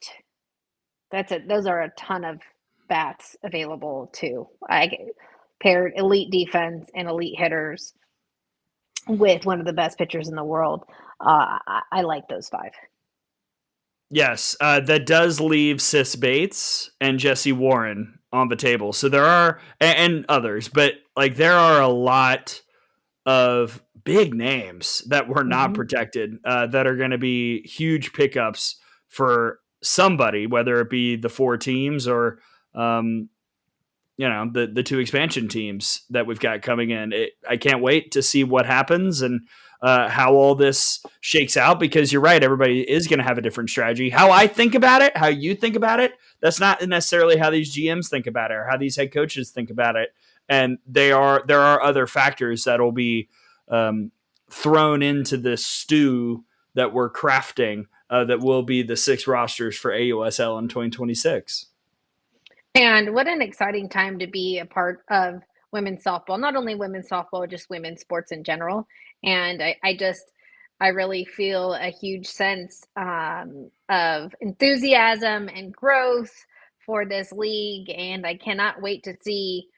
B: are a ton of bats available too. I paired elite defense and elite hitters with one of the best pitchers in the world. I like those five.
A: Yes, that does leave Sis Bates and Jesse Warren on the table. So there are, and others, but like there are a lot of big names that were not protected that are going to be huge pickups for somebody, whether it be the four teams or, the two expansion teams that we've got coming in. I can't wait to see what happens and how all this shakes out, because you're right. Everybody is going to have a different strategy. How I think about it, how you think about it, that's not necessarily how these GMs think about it or how these head coaches think about it. And there are other factors that will be thrown into this stew that we're crafting that will be the 6 rosters for AUSL in 2026.
B: And what an exciting time to be a part of women's softball, not only women's softball, just women's sports in general. And I really feel a huge sense of enthusiasm and growth for this league. And I cannot wait to see,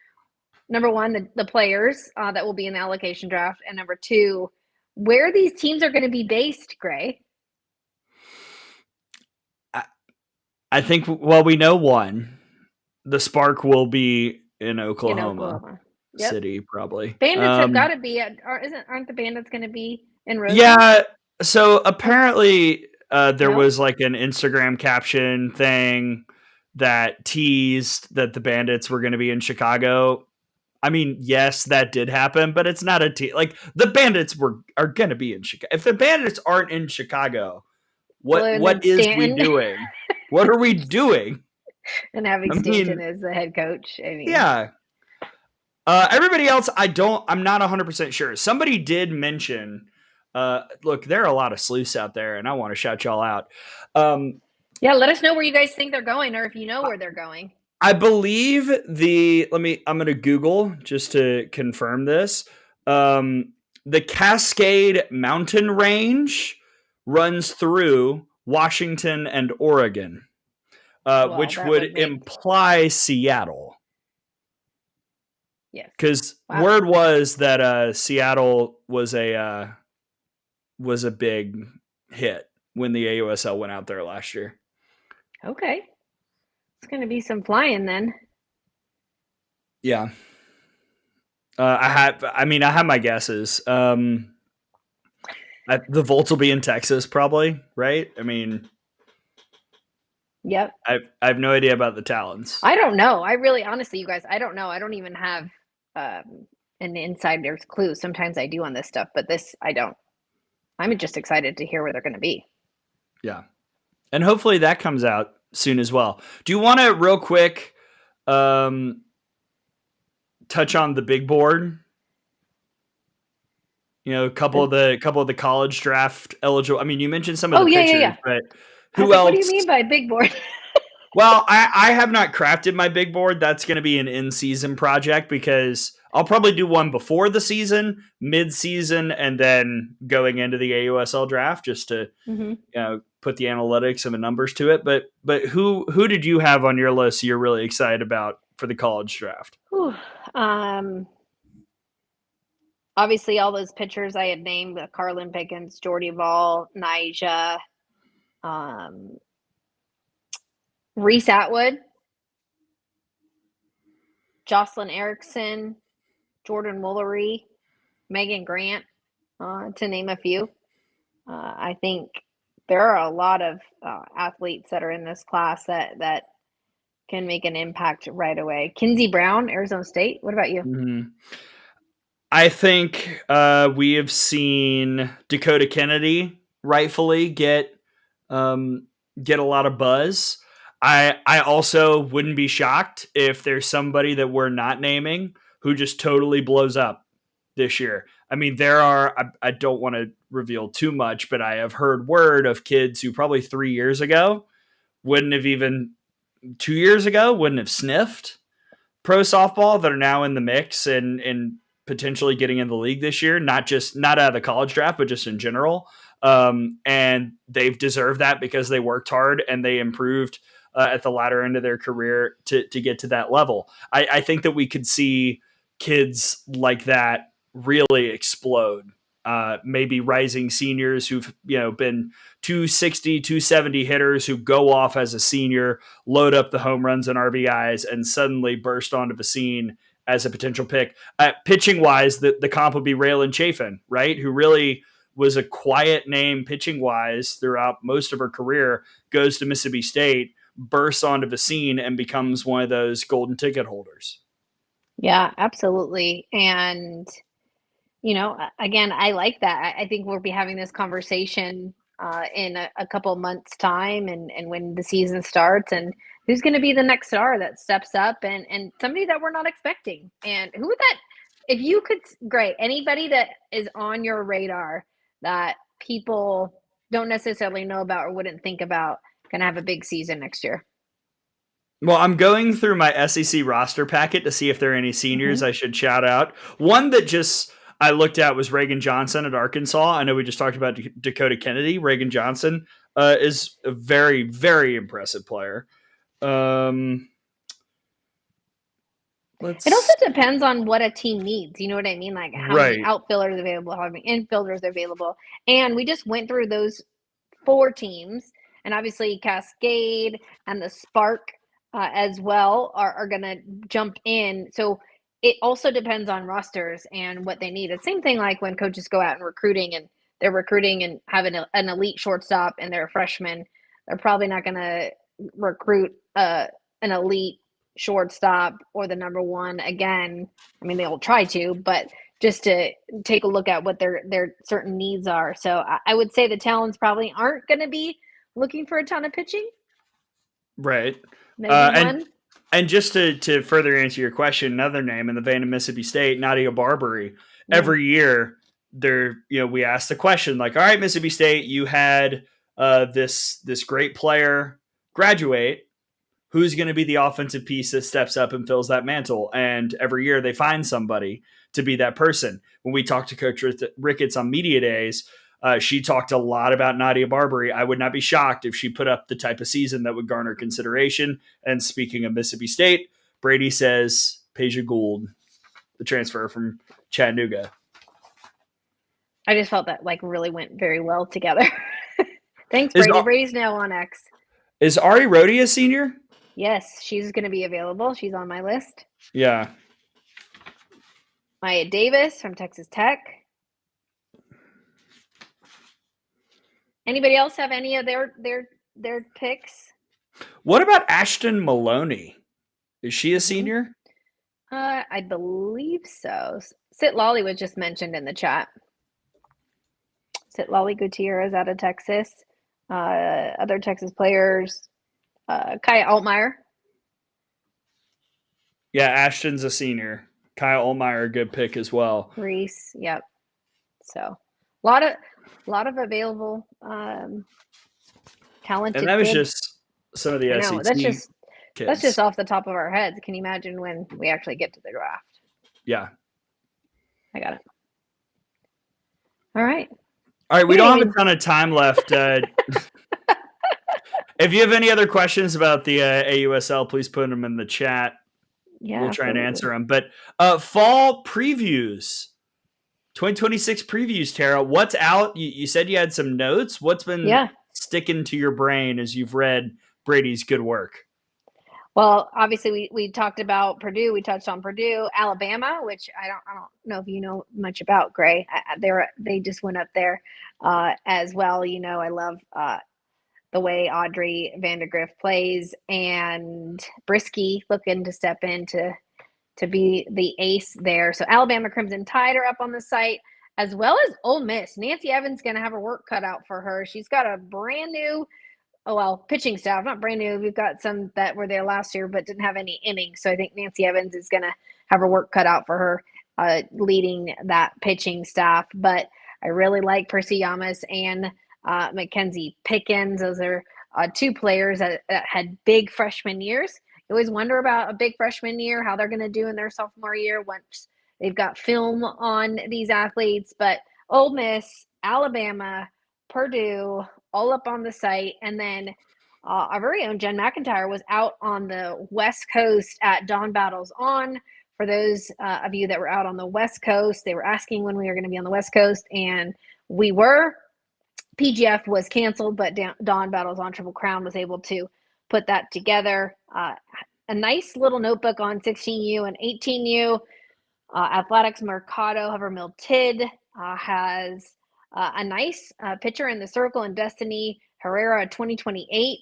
B: number one, the players that will be in the allocation draft. And number two, where these teams are going to be based, Gray.
A: I think, well, we know one. The Spark will be in Oklahoma City, probably.
B: Bandits have got to be aren't the Bandits going to be in Roseland?
A: Yeah. So apparently there was like an Instagram caption thing that teased that the Bandits were going to be in Chicago. I mean, yes, that did happen, but it's not a team. Like the Bandits are going to be in Chicago. If the Bandits aren't in Chicago, what is we doing? What are we doing?
B: And having Stanton as the head coach. I mean,
A: yeah. Everybody else, I'm not 100% sure. Somebody did mention, look, there are a lot of sleuths out there, and I want to shout y'all out.
B: Yeah, let us know where you guys think they're going, or if you know where they're going.
A: I believe I'm going to Google just to confirm this. the Cascade mountain range runs through Washington and Oregon, which would imply Seattle.
B: Yes.
A: Because word was that Seattle was a big hit when the AUSL went out there last year.
B: Okay. It's going to be some flying then.
A: Yeah. I have my guesses. The Volts will be in Texas probably, right? I mean,
B: yep.
A: I have no idea about the Talons.
B: I don't know. I really, honestly, you guys, I don't know. I don't even have an insider's clue. Sometimes I do on this stuff, but this I don't. I'm just excited to hear where they're going to be.
A: Yeah. And hopefully that comes out soon as well. Do you want to real quick touch on the big board? You know, a couple of the college draft eligible. I mean, you mentioned some of the pitchers, but who else?
B: What do you mean by big board?
A: Well, I have not crafted my big board. That's going to be an in-season project because I'll probably do one before the season, mid-season, and then going into the AUSL draft just to put the analytics and the numbers to it. But who did you have on your list you're really excited about for the college draft?
B: Obviously, all those pitchers I had named: Carlin Pickens, Jordy Ball, Nyjah, Reese Atwood, Jocelyn Erickson, Jordan Woolery, Megan Grant, to name a few. I think there are a lot of athletes that are in this class that can make an impact right away. Kinsey Brown, Arizona State. What about you?
A: Mm-hmm. I think we have seen Dakota Kennedy rightfully get a lot of buzz. I also wouldn't be shocked if there's somebody that we're not naming who just totally blows up this year. I mean, I don't want to reveal too much, but I have heard word of kids who probably 3 years ago wouldn't have even 2 years ago wouldn't have sniffed pro softball that are now in the mix and potentially getting in the league this year, not out of the college draft, but just in general. And they've deserved that because they worked hard and they improved at the latter end of their career to get to that level. I think that we could see kids like that really explode. Maybe rising seniors who've been 260, 270 hitters who go off as a senior, load up the home runs and RBIs, and suddenly burst onto the scene as a potential pick. Pitching wise, the comp would be Raylan Chafin, right? Who really was a quiet name pitching wise throughout most of her career, goes to Mississippi State, bursts onto the scene, and becomes one of those golden ticket holders.
B: Yeah, absolutely. And again, I like that. I think we'll be having this conversation in a couple of months' time and when the season starts, and who's going to be the next star that steps up and somebody that we're not expecting. And who would that, if you could, great, anybody that is on your radar that people don't necessarily know about or wouldn't think about going to have a big season next year?
A: Well, I'm going through my SEC roster packet to see if there are any seniors I should shout out. One that just I looked at was Reagan Johnson at Arkansas. I know we just talked about Dakota Kennedy. Reagan Johnson is a very, very impressive player.
B: It also depends on what a team needs. You know what I mean? Like how many outfielders available, how many infielders available. And we just went through those 4 teams. And obviously Cascade and the Spark as well are going to jump in. So it also depends on rosters and what they need. It's the same thing like when coaches go out and recruiting and they're recruiting and have an elite shortstop and they're a freshman. They're probably not going to recruit an elite shortstop or the number one again. I mean, they'll try to, but just to take a look at what their certain needs are. So I would say the Talons probably aren't going to be looking for a ton of pitching.
A: Right.
B: Maybe one.
A: And just to further answer your question, another name in the vein of Mississippi State, Nadia Barbary. Every year, we ask the question like, all right, Mississippi State, you had this great player graduate. who's going to be the offensive piece that steps up and fills that mantle. And every year they find somebody to be that person. When we talked to Coach Ricketts on media days, she talked a lot about Nadia Barbary. I would not be shocked if she put up the type of season that would garner consideration. And speaking of Mississippi State, Brady says Peja Gould, the transfer from Chattanooga.
B: I just felt that really went very well together. Thanks, Brady. Brady's now on X.
A: Is Ari Rhodey a senior?
B: Yes, she's going to be available. She's on my list.
A: Yeah.
B: Maya Davis from Texas Tech. Anybody else have any of their picks?
A: What about Ashton Maloney? Is she a senior?
B: I believe so. Sit Lolly was just mentioned in the chat. Sit Lolly Gutierrez out of Texas. Other Texas players. Kaya Altmaier.
A: Yeah, Ashton's a senior. Kyle Olmeyer, a good pick as well.
B: Reese, yep. So a lot of available talented.
A: And that was just some of the SEC.
B: That's just off the top of our heads. Can you imagine when we actually get to the draft?
A: Yeah.
B: I got it. All right.
A: We don't have a ton of time left. If you have any other questions about the AUSL, please put them in the chat.
B: Yeah,
A: we'll try and answer them. But fall previews, 2026 previews, Tara. What's out? You said you had some notes. What's been sticking to your brain as you've read Brady's good work?
B: Well, obviously we talked about Purdue. We touched on Purdue, Alabama, which I don't know if you know much about, Gray. They just went up there as well. I love the way Audrey Vandergriff plays, and Brisky looking to step in to be the ace there. So Alabama Crimson Tide are up on the site, as well as Ole Miss. Nancy Evans going to have her work cut out for her. She's got a brand new, pitching staff, not brand new. We've got some that were there last year but didn't have any innings. So I think Nancy Evans is going to have her work cut out for her leading that pitching staff. But I really like Percy Yamas and Mackenzie Pickens. Those are two players that had big freshman years. You always wonder about a big freshman year, how they're going to do in their sophomore year once they've got film on these athletes. But Ole Miss, Alabama, Purdue, all up on the site. And then our very own Jen McIntyre was out on the West Coast at Dawn Battles On. For those of you that were out on the West Coast, they were asking when we were going to be on the West Coast, and we were. PGF was canceled, but Dawn Battles on Triple Crown was able to put that together. A nice little notebook on 16U and 18U. Athletics Mercado Havermill Tid has a nice picture in the circle in Destiny Herrera 2028.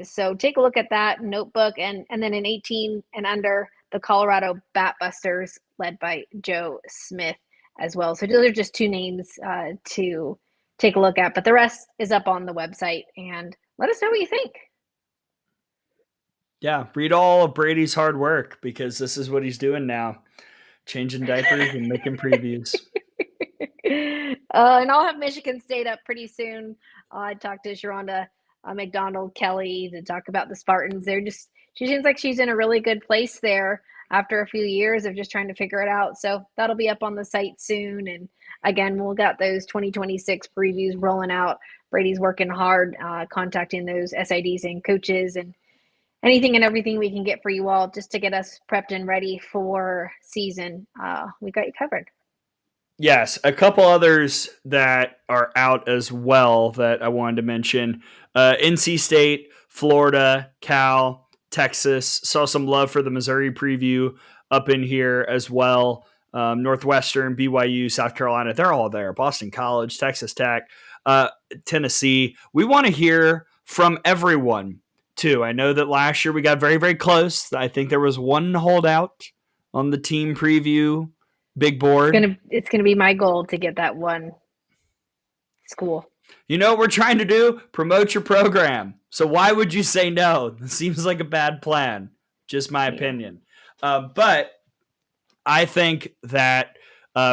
B: So take a look at that notebook. And then in 18 and under, the Colorado Bat Busters led by Joe Smith as well. So those are just two names to take a look at, but the rest is up on the website, and let us know what you think.
A: Yeah, read all of Brady's hard work, because this is what he's doing now, changing diapers and making previews.
B: And I'll have Michigan State up pretty soon. I talked to Sharonda McDonald Kelly to talk about the Spartans. She seems like she's in a really good place there after a few years of just trying to figure it out. So that'll be up on the site soon. And again, we'll got those 2026 previews rolling out. Brady's working hard, contacting those SIDs and coaches and anything and everything we can get for you all just to get us prepped and ready for season. We got you covered.
A: Yes, a couple others that are out as well that I wanted to mention. NC State, Florida, Cal, Texas. Saw some love for the Missouri preview up in here as well. Northwestern, BYU, South Carolina, they're all there. Boston College, Texas Tech, Tennessee. We want to hear from everyone, too. I know that last year we got very, very close. I think there was one holdout on the team preview big board.
B: It's gonna be my goal to get that one school.
A: You know what we're trying to do? Promote your program. So why would you say no? It seems like a bad plan. Just my opinion. But I think that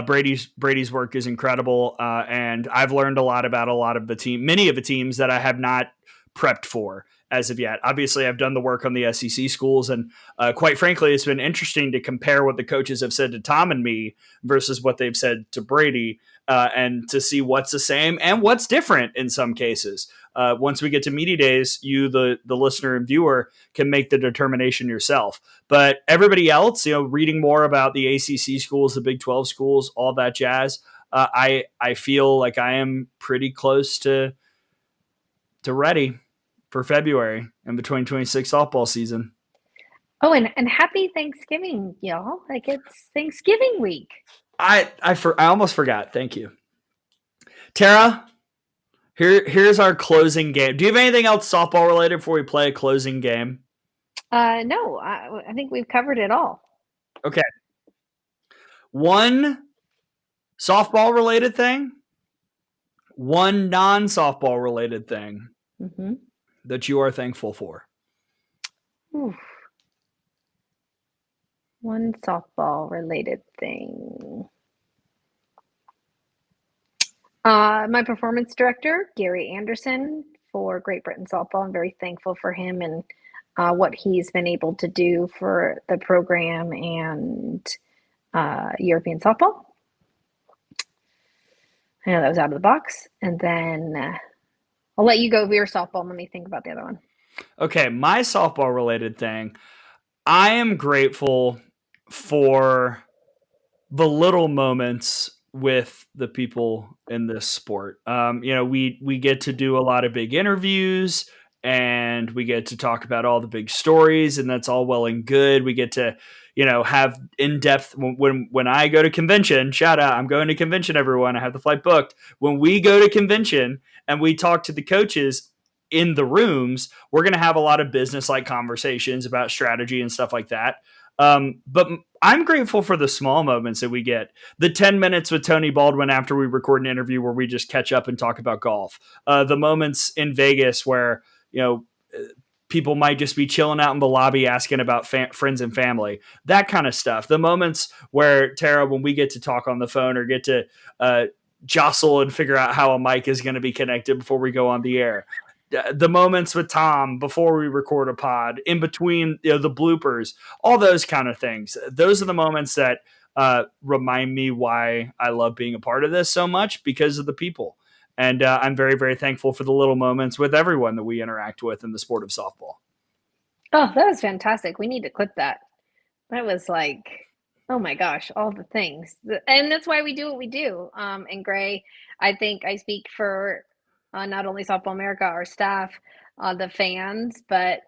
A: Brady's work is incredible, and I've learned a lot about a lot of the team, many of the teams that I have not prepped for. as of yet. Obviously, I've done the work on the SEC schools, and quite frankly, it's been interesting to compare what the coaches have said to Tom and me versus what they've said to Brady, and to see what's the same and what's different in some cases. Once we get to media days, you, the listener and viewer, can make the determination yourself. But everybody else, reading more about the ACC schools, the Big 12 schools, all that jazz, I feel like I am pretty close to ready for February and the 2026 softball season.
B: Oh, and happy Thanksgiving, y'all. Like, it's Thanksgiving week.
A: I almost forgot. Thank you. Tara, here's our closing game. Do you have anything else softball related before we play a closing game?
B: No, I think we've covered it all.
A: Okay. One softball related thing, one non-softball related thing that you are thankful for.
B: Oof. One softball related thing. My performance director, Gary Anderson, for Great Britain Softball. I'm very thankful for him and what he's been able to do for the program and European softball. I know that was out of the box. And then I'll let you go over your softball and let me think about the other one.
A: Okay, my softball related thing. I am grateful for the little moments with the people in this sport. We get to do a lot of big interviews and we get to talk about all the big stories, and that's all well and good. We get to, have in-depth when I go to convention, shout out, I'm going to convention, everyone. I have the flight booked. When we go to convention and we talk to the coaches in the rooms, we're going to have a lot of business-like conversations about strategy and stuff like that. But I'm grateful for the small moments that we get. The 10 minutes with Tony Baldwin after we record an interview where we just catch up and talk about golf. The moments in Vegas where, people might just be chilling out in the lobby asking about friends and family, that kind of stuff. The moments where, Tara, when we get to talk on the phone or get to jostle and figure out how a mic is going to be connected before we go on the air. The moments with Tom before we record a pod, in between the bloopers, all those kind of things. Those are the moments that remind me why I love being a part of this so much, because of the people. And I'm very, very thankful for the little moments with everyone that we interact with in the sport of softball.
B: Oh, that was fantastic. We need to clip that. That was like, oh my gosh, all the things. And that's why we do what we do. And Gray, I think I speak for not only Softball America, our staff, the fans, but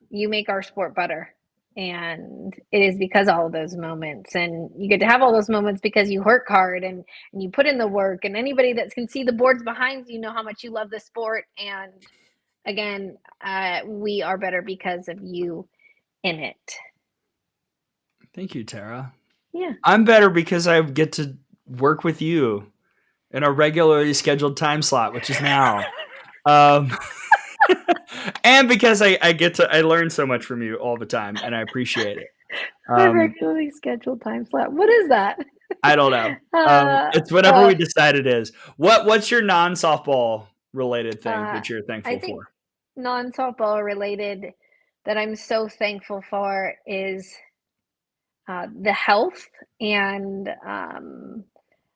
B: you make our sport better. And it is because of all of those moments. And you get to have all those moments because you work hard and you put in the work. And anybody that can see the boards behind you know how much you love the sport. And again, we are better because of you in it.
A: Thank you, Tara.
B: Yeah.
A: I'm better because I get to work with you in a regularly scheduled time slot, which is now. And because I learn so much from you all the time, and I appreciate it.
B: A regularly scheduled time slot. What is that?
A: I don't know. It's whatever we decide it is. What's your non-softball related thing that you're thankful for?
B: Non-softball related that I'm so thankful for is the health and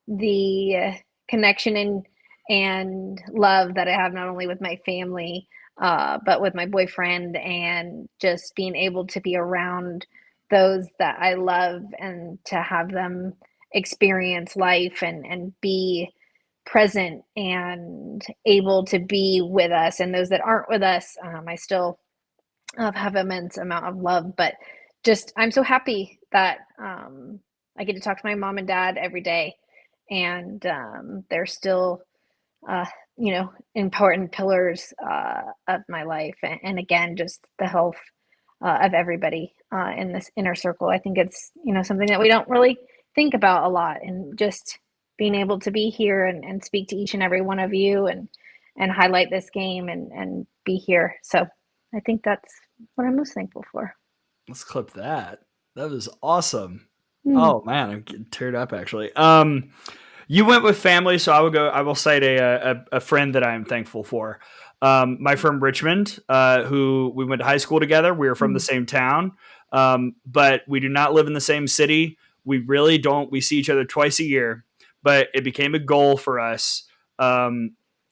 B: the connection and love that I have, not only with my family, but with my boyfriend, and just being able to be around those that I love and to have them experience life and be present and able to be with us. And those that aren't with us, I still have immense amount of love, but just, I'm so happy that I get to talk to my mom and dad every day, and they're still important pillars of my life. And again, just the health of everybody in this inner circle. I think it's, something that we don't really think about a lot, and just being able to be here and speak to each and every one of you and highlight this game and be here. So I think that's what I'm most thankful for.
A: Let's clip that. That was awesome. Oh man, I'm getting teared up actually. You went with family, so I will say to a friend that I'm thankful for. My friend Richmond, who we went to high school together. We were from the same town, but we do not live in the same city. We really don't. We see each other twice a year, but it became a goal for us a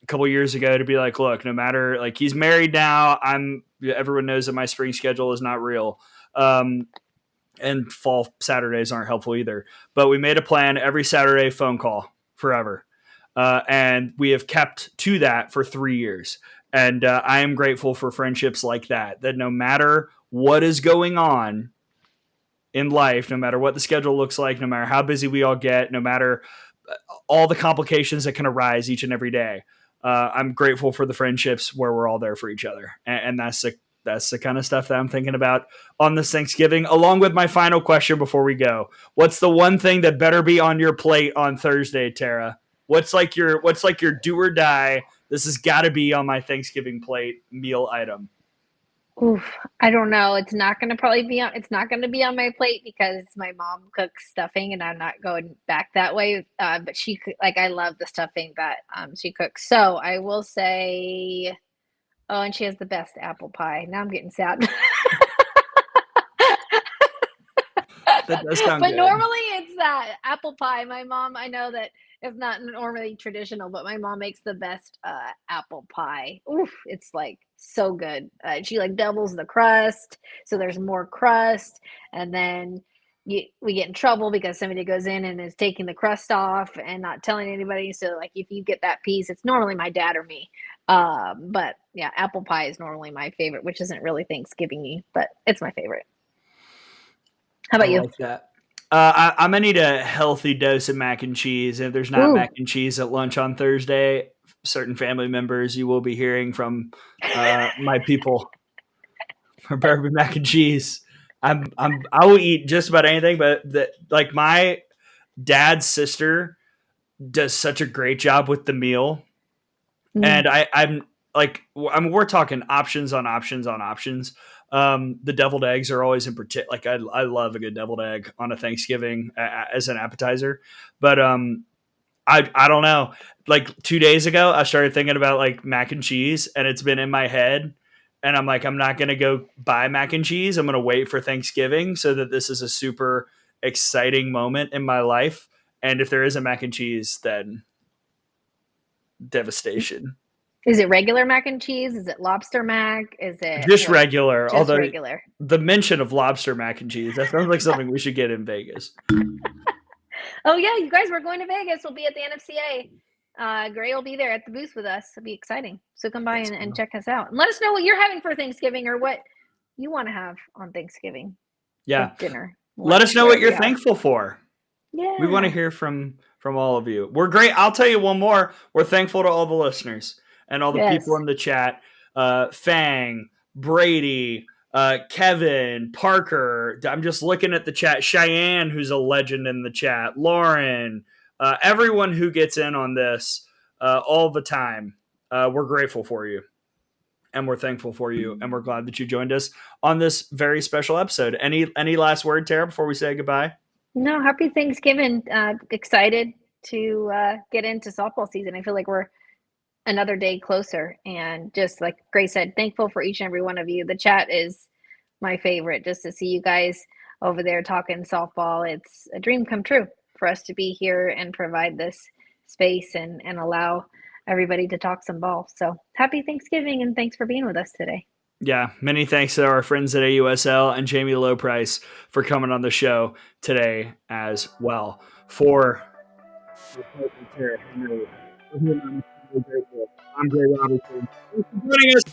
A: couple years ago to be like, look, no matter, like, he's married now. Everyone knows that my spring schedule is not real. And fall Saturdays aren't helpful either. But we made a plan every Saturday phone call forever. And we have kept to that for 3 years. And I am grateful for friendships like that no matter what is going on in life, no matter what the schedule looks like, no matter how busy we all get, no matter all the complications that can arise each and every day, I'm grateful for the friendships where we're all there for each other. And that's the kind of stuff that I'm thinking about on this Thanksgiving, along with my final question before we go. What's the one thing that better be on your plate on Thursday, Tara? What's like your do or die? This has got to be on my Thanksgiving plate meal item.
B: Oof, I don't know. It's not going to be on my plate because my mom cooks stuffing and I'm not going back that way. But I love the stuffing that she cooks. So I will say, oh, and she has the best apple pie. Now I'm getting sad.
A: That does sound
B: But
A: good.
B: normally it's that apple pie. My mom, I know that it's not normally traditional, but my mom makes the best apple pie. Oof, it's like so good. She like doubles the crust, so there's more crust, and then we get in trouble because somebody goes in and is taking the crust off and not telling anybody. So like if you get that piece, it's normally my dad or me. But yeah, apple pie is normally my favorite, which isn't really Thanksgiving-y, but it's my favorite. How about you?
A: Like that. I'm gonna need a healthy dose of mac and cheese. If there's not mac and cheese at lunch on Thursday, certain family members you will be hearing from my people prepare me mac and cheese. I will eat just about anything, but like my dad's sister does such a great job with the meal, and I'm like, we're talking options on options on options. The deviled eggs are always in particular. Like I love a good deviled egg on a Thanksgiving as an appetizer, but I don't know. Like 2 days ago, I started thinking about like mac and cheese, and it's been in my head. And I'm like, I'm not gonna go buy mac and cheese. I'm gonna wait for Thanksgiving so that this is a super exciting moment in my life. And if there is a mac and cheese, then devastation.
B: Is it regular mac and cheese? Is it lobster mac? Is it
A: Just regular?
B: Just
A: although
B: regular.
A: The mention of lobster mac and cheese, that sounds like something we should get in Vegas.
B: Oh yeah, you guys, we're going to Vegas. We'll be at the NFCA. Gray will be there at the booth with us. It'll be exciting. So come by and check us out. And let us know what you're having for Thanksgiving or what you want to have on Thanksgiving.
A: Yeah.
B: Dinner.
A: Let us know what you're thankful for.
B: Yeah.
A: We want to hear from all of you. We're great. I'll tell you one more. We're thankful to all the listeners and all the people in the chat. Fang, Brady, Kevin, Parker. I'm just looking at the chat. Cheyenne, who's a legend in the chat. Lauren, everyone who gets in on this all the time. We're grateful for you. And we're thankful for you. And we're glad that you joined us on this very special episode. Any last word, Tara, before we say goodbye?
B: No, happy Thanksgiving. Excited to get into softball season. I feel like we're another day closer. And just like Grace said, thankful for each and every one of you. The chat is my favorite, just to see you guys over there talking softball. It's a dream come true for us to be here and provide this space and allow everybody to talk some ball. So happy Thanksgiving and thanks for being with us today.
A: Yeah, many thanks to our friends at AUSL and Jami Lobpries for coming on the show today as well. For Henry, I'm Gray Robertson. Thanks for joining us.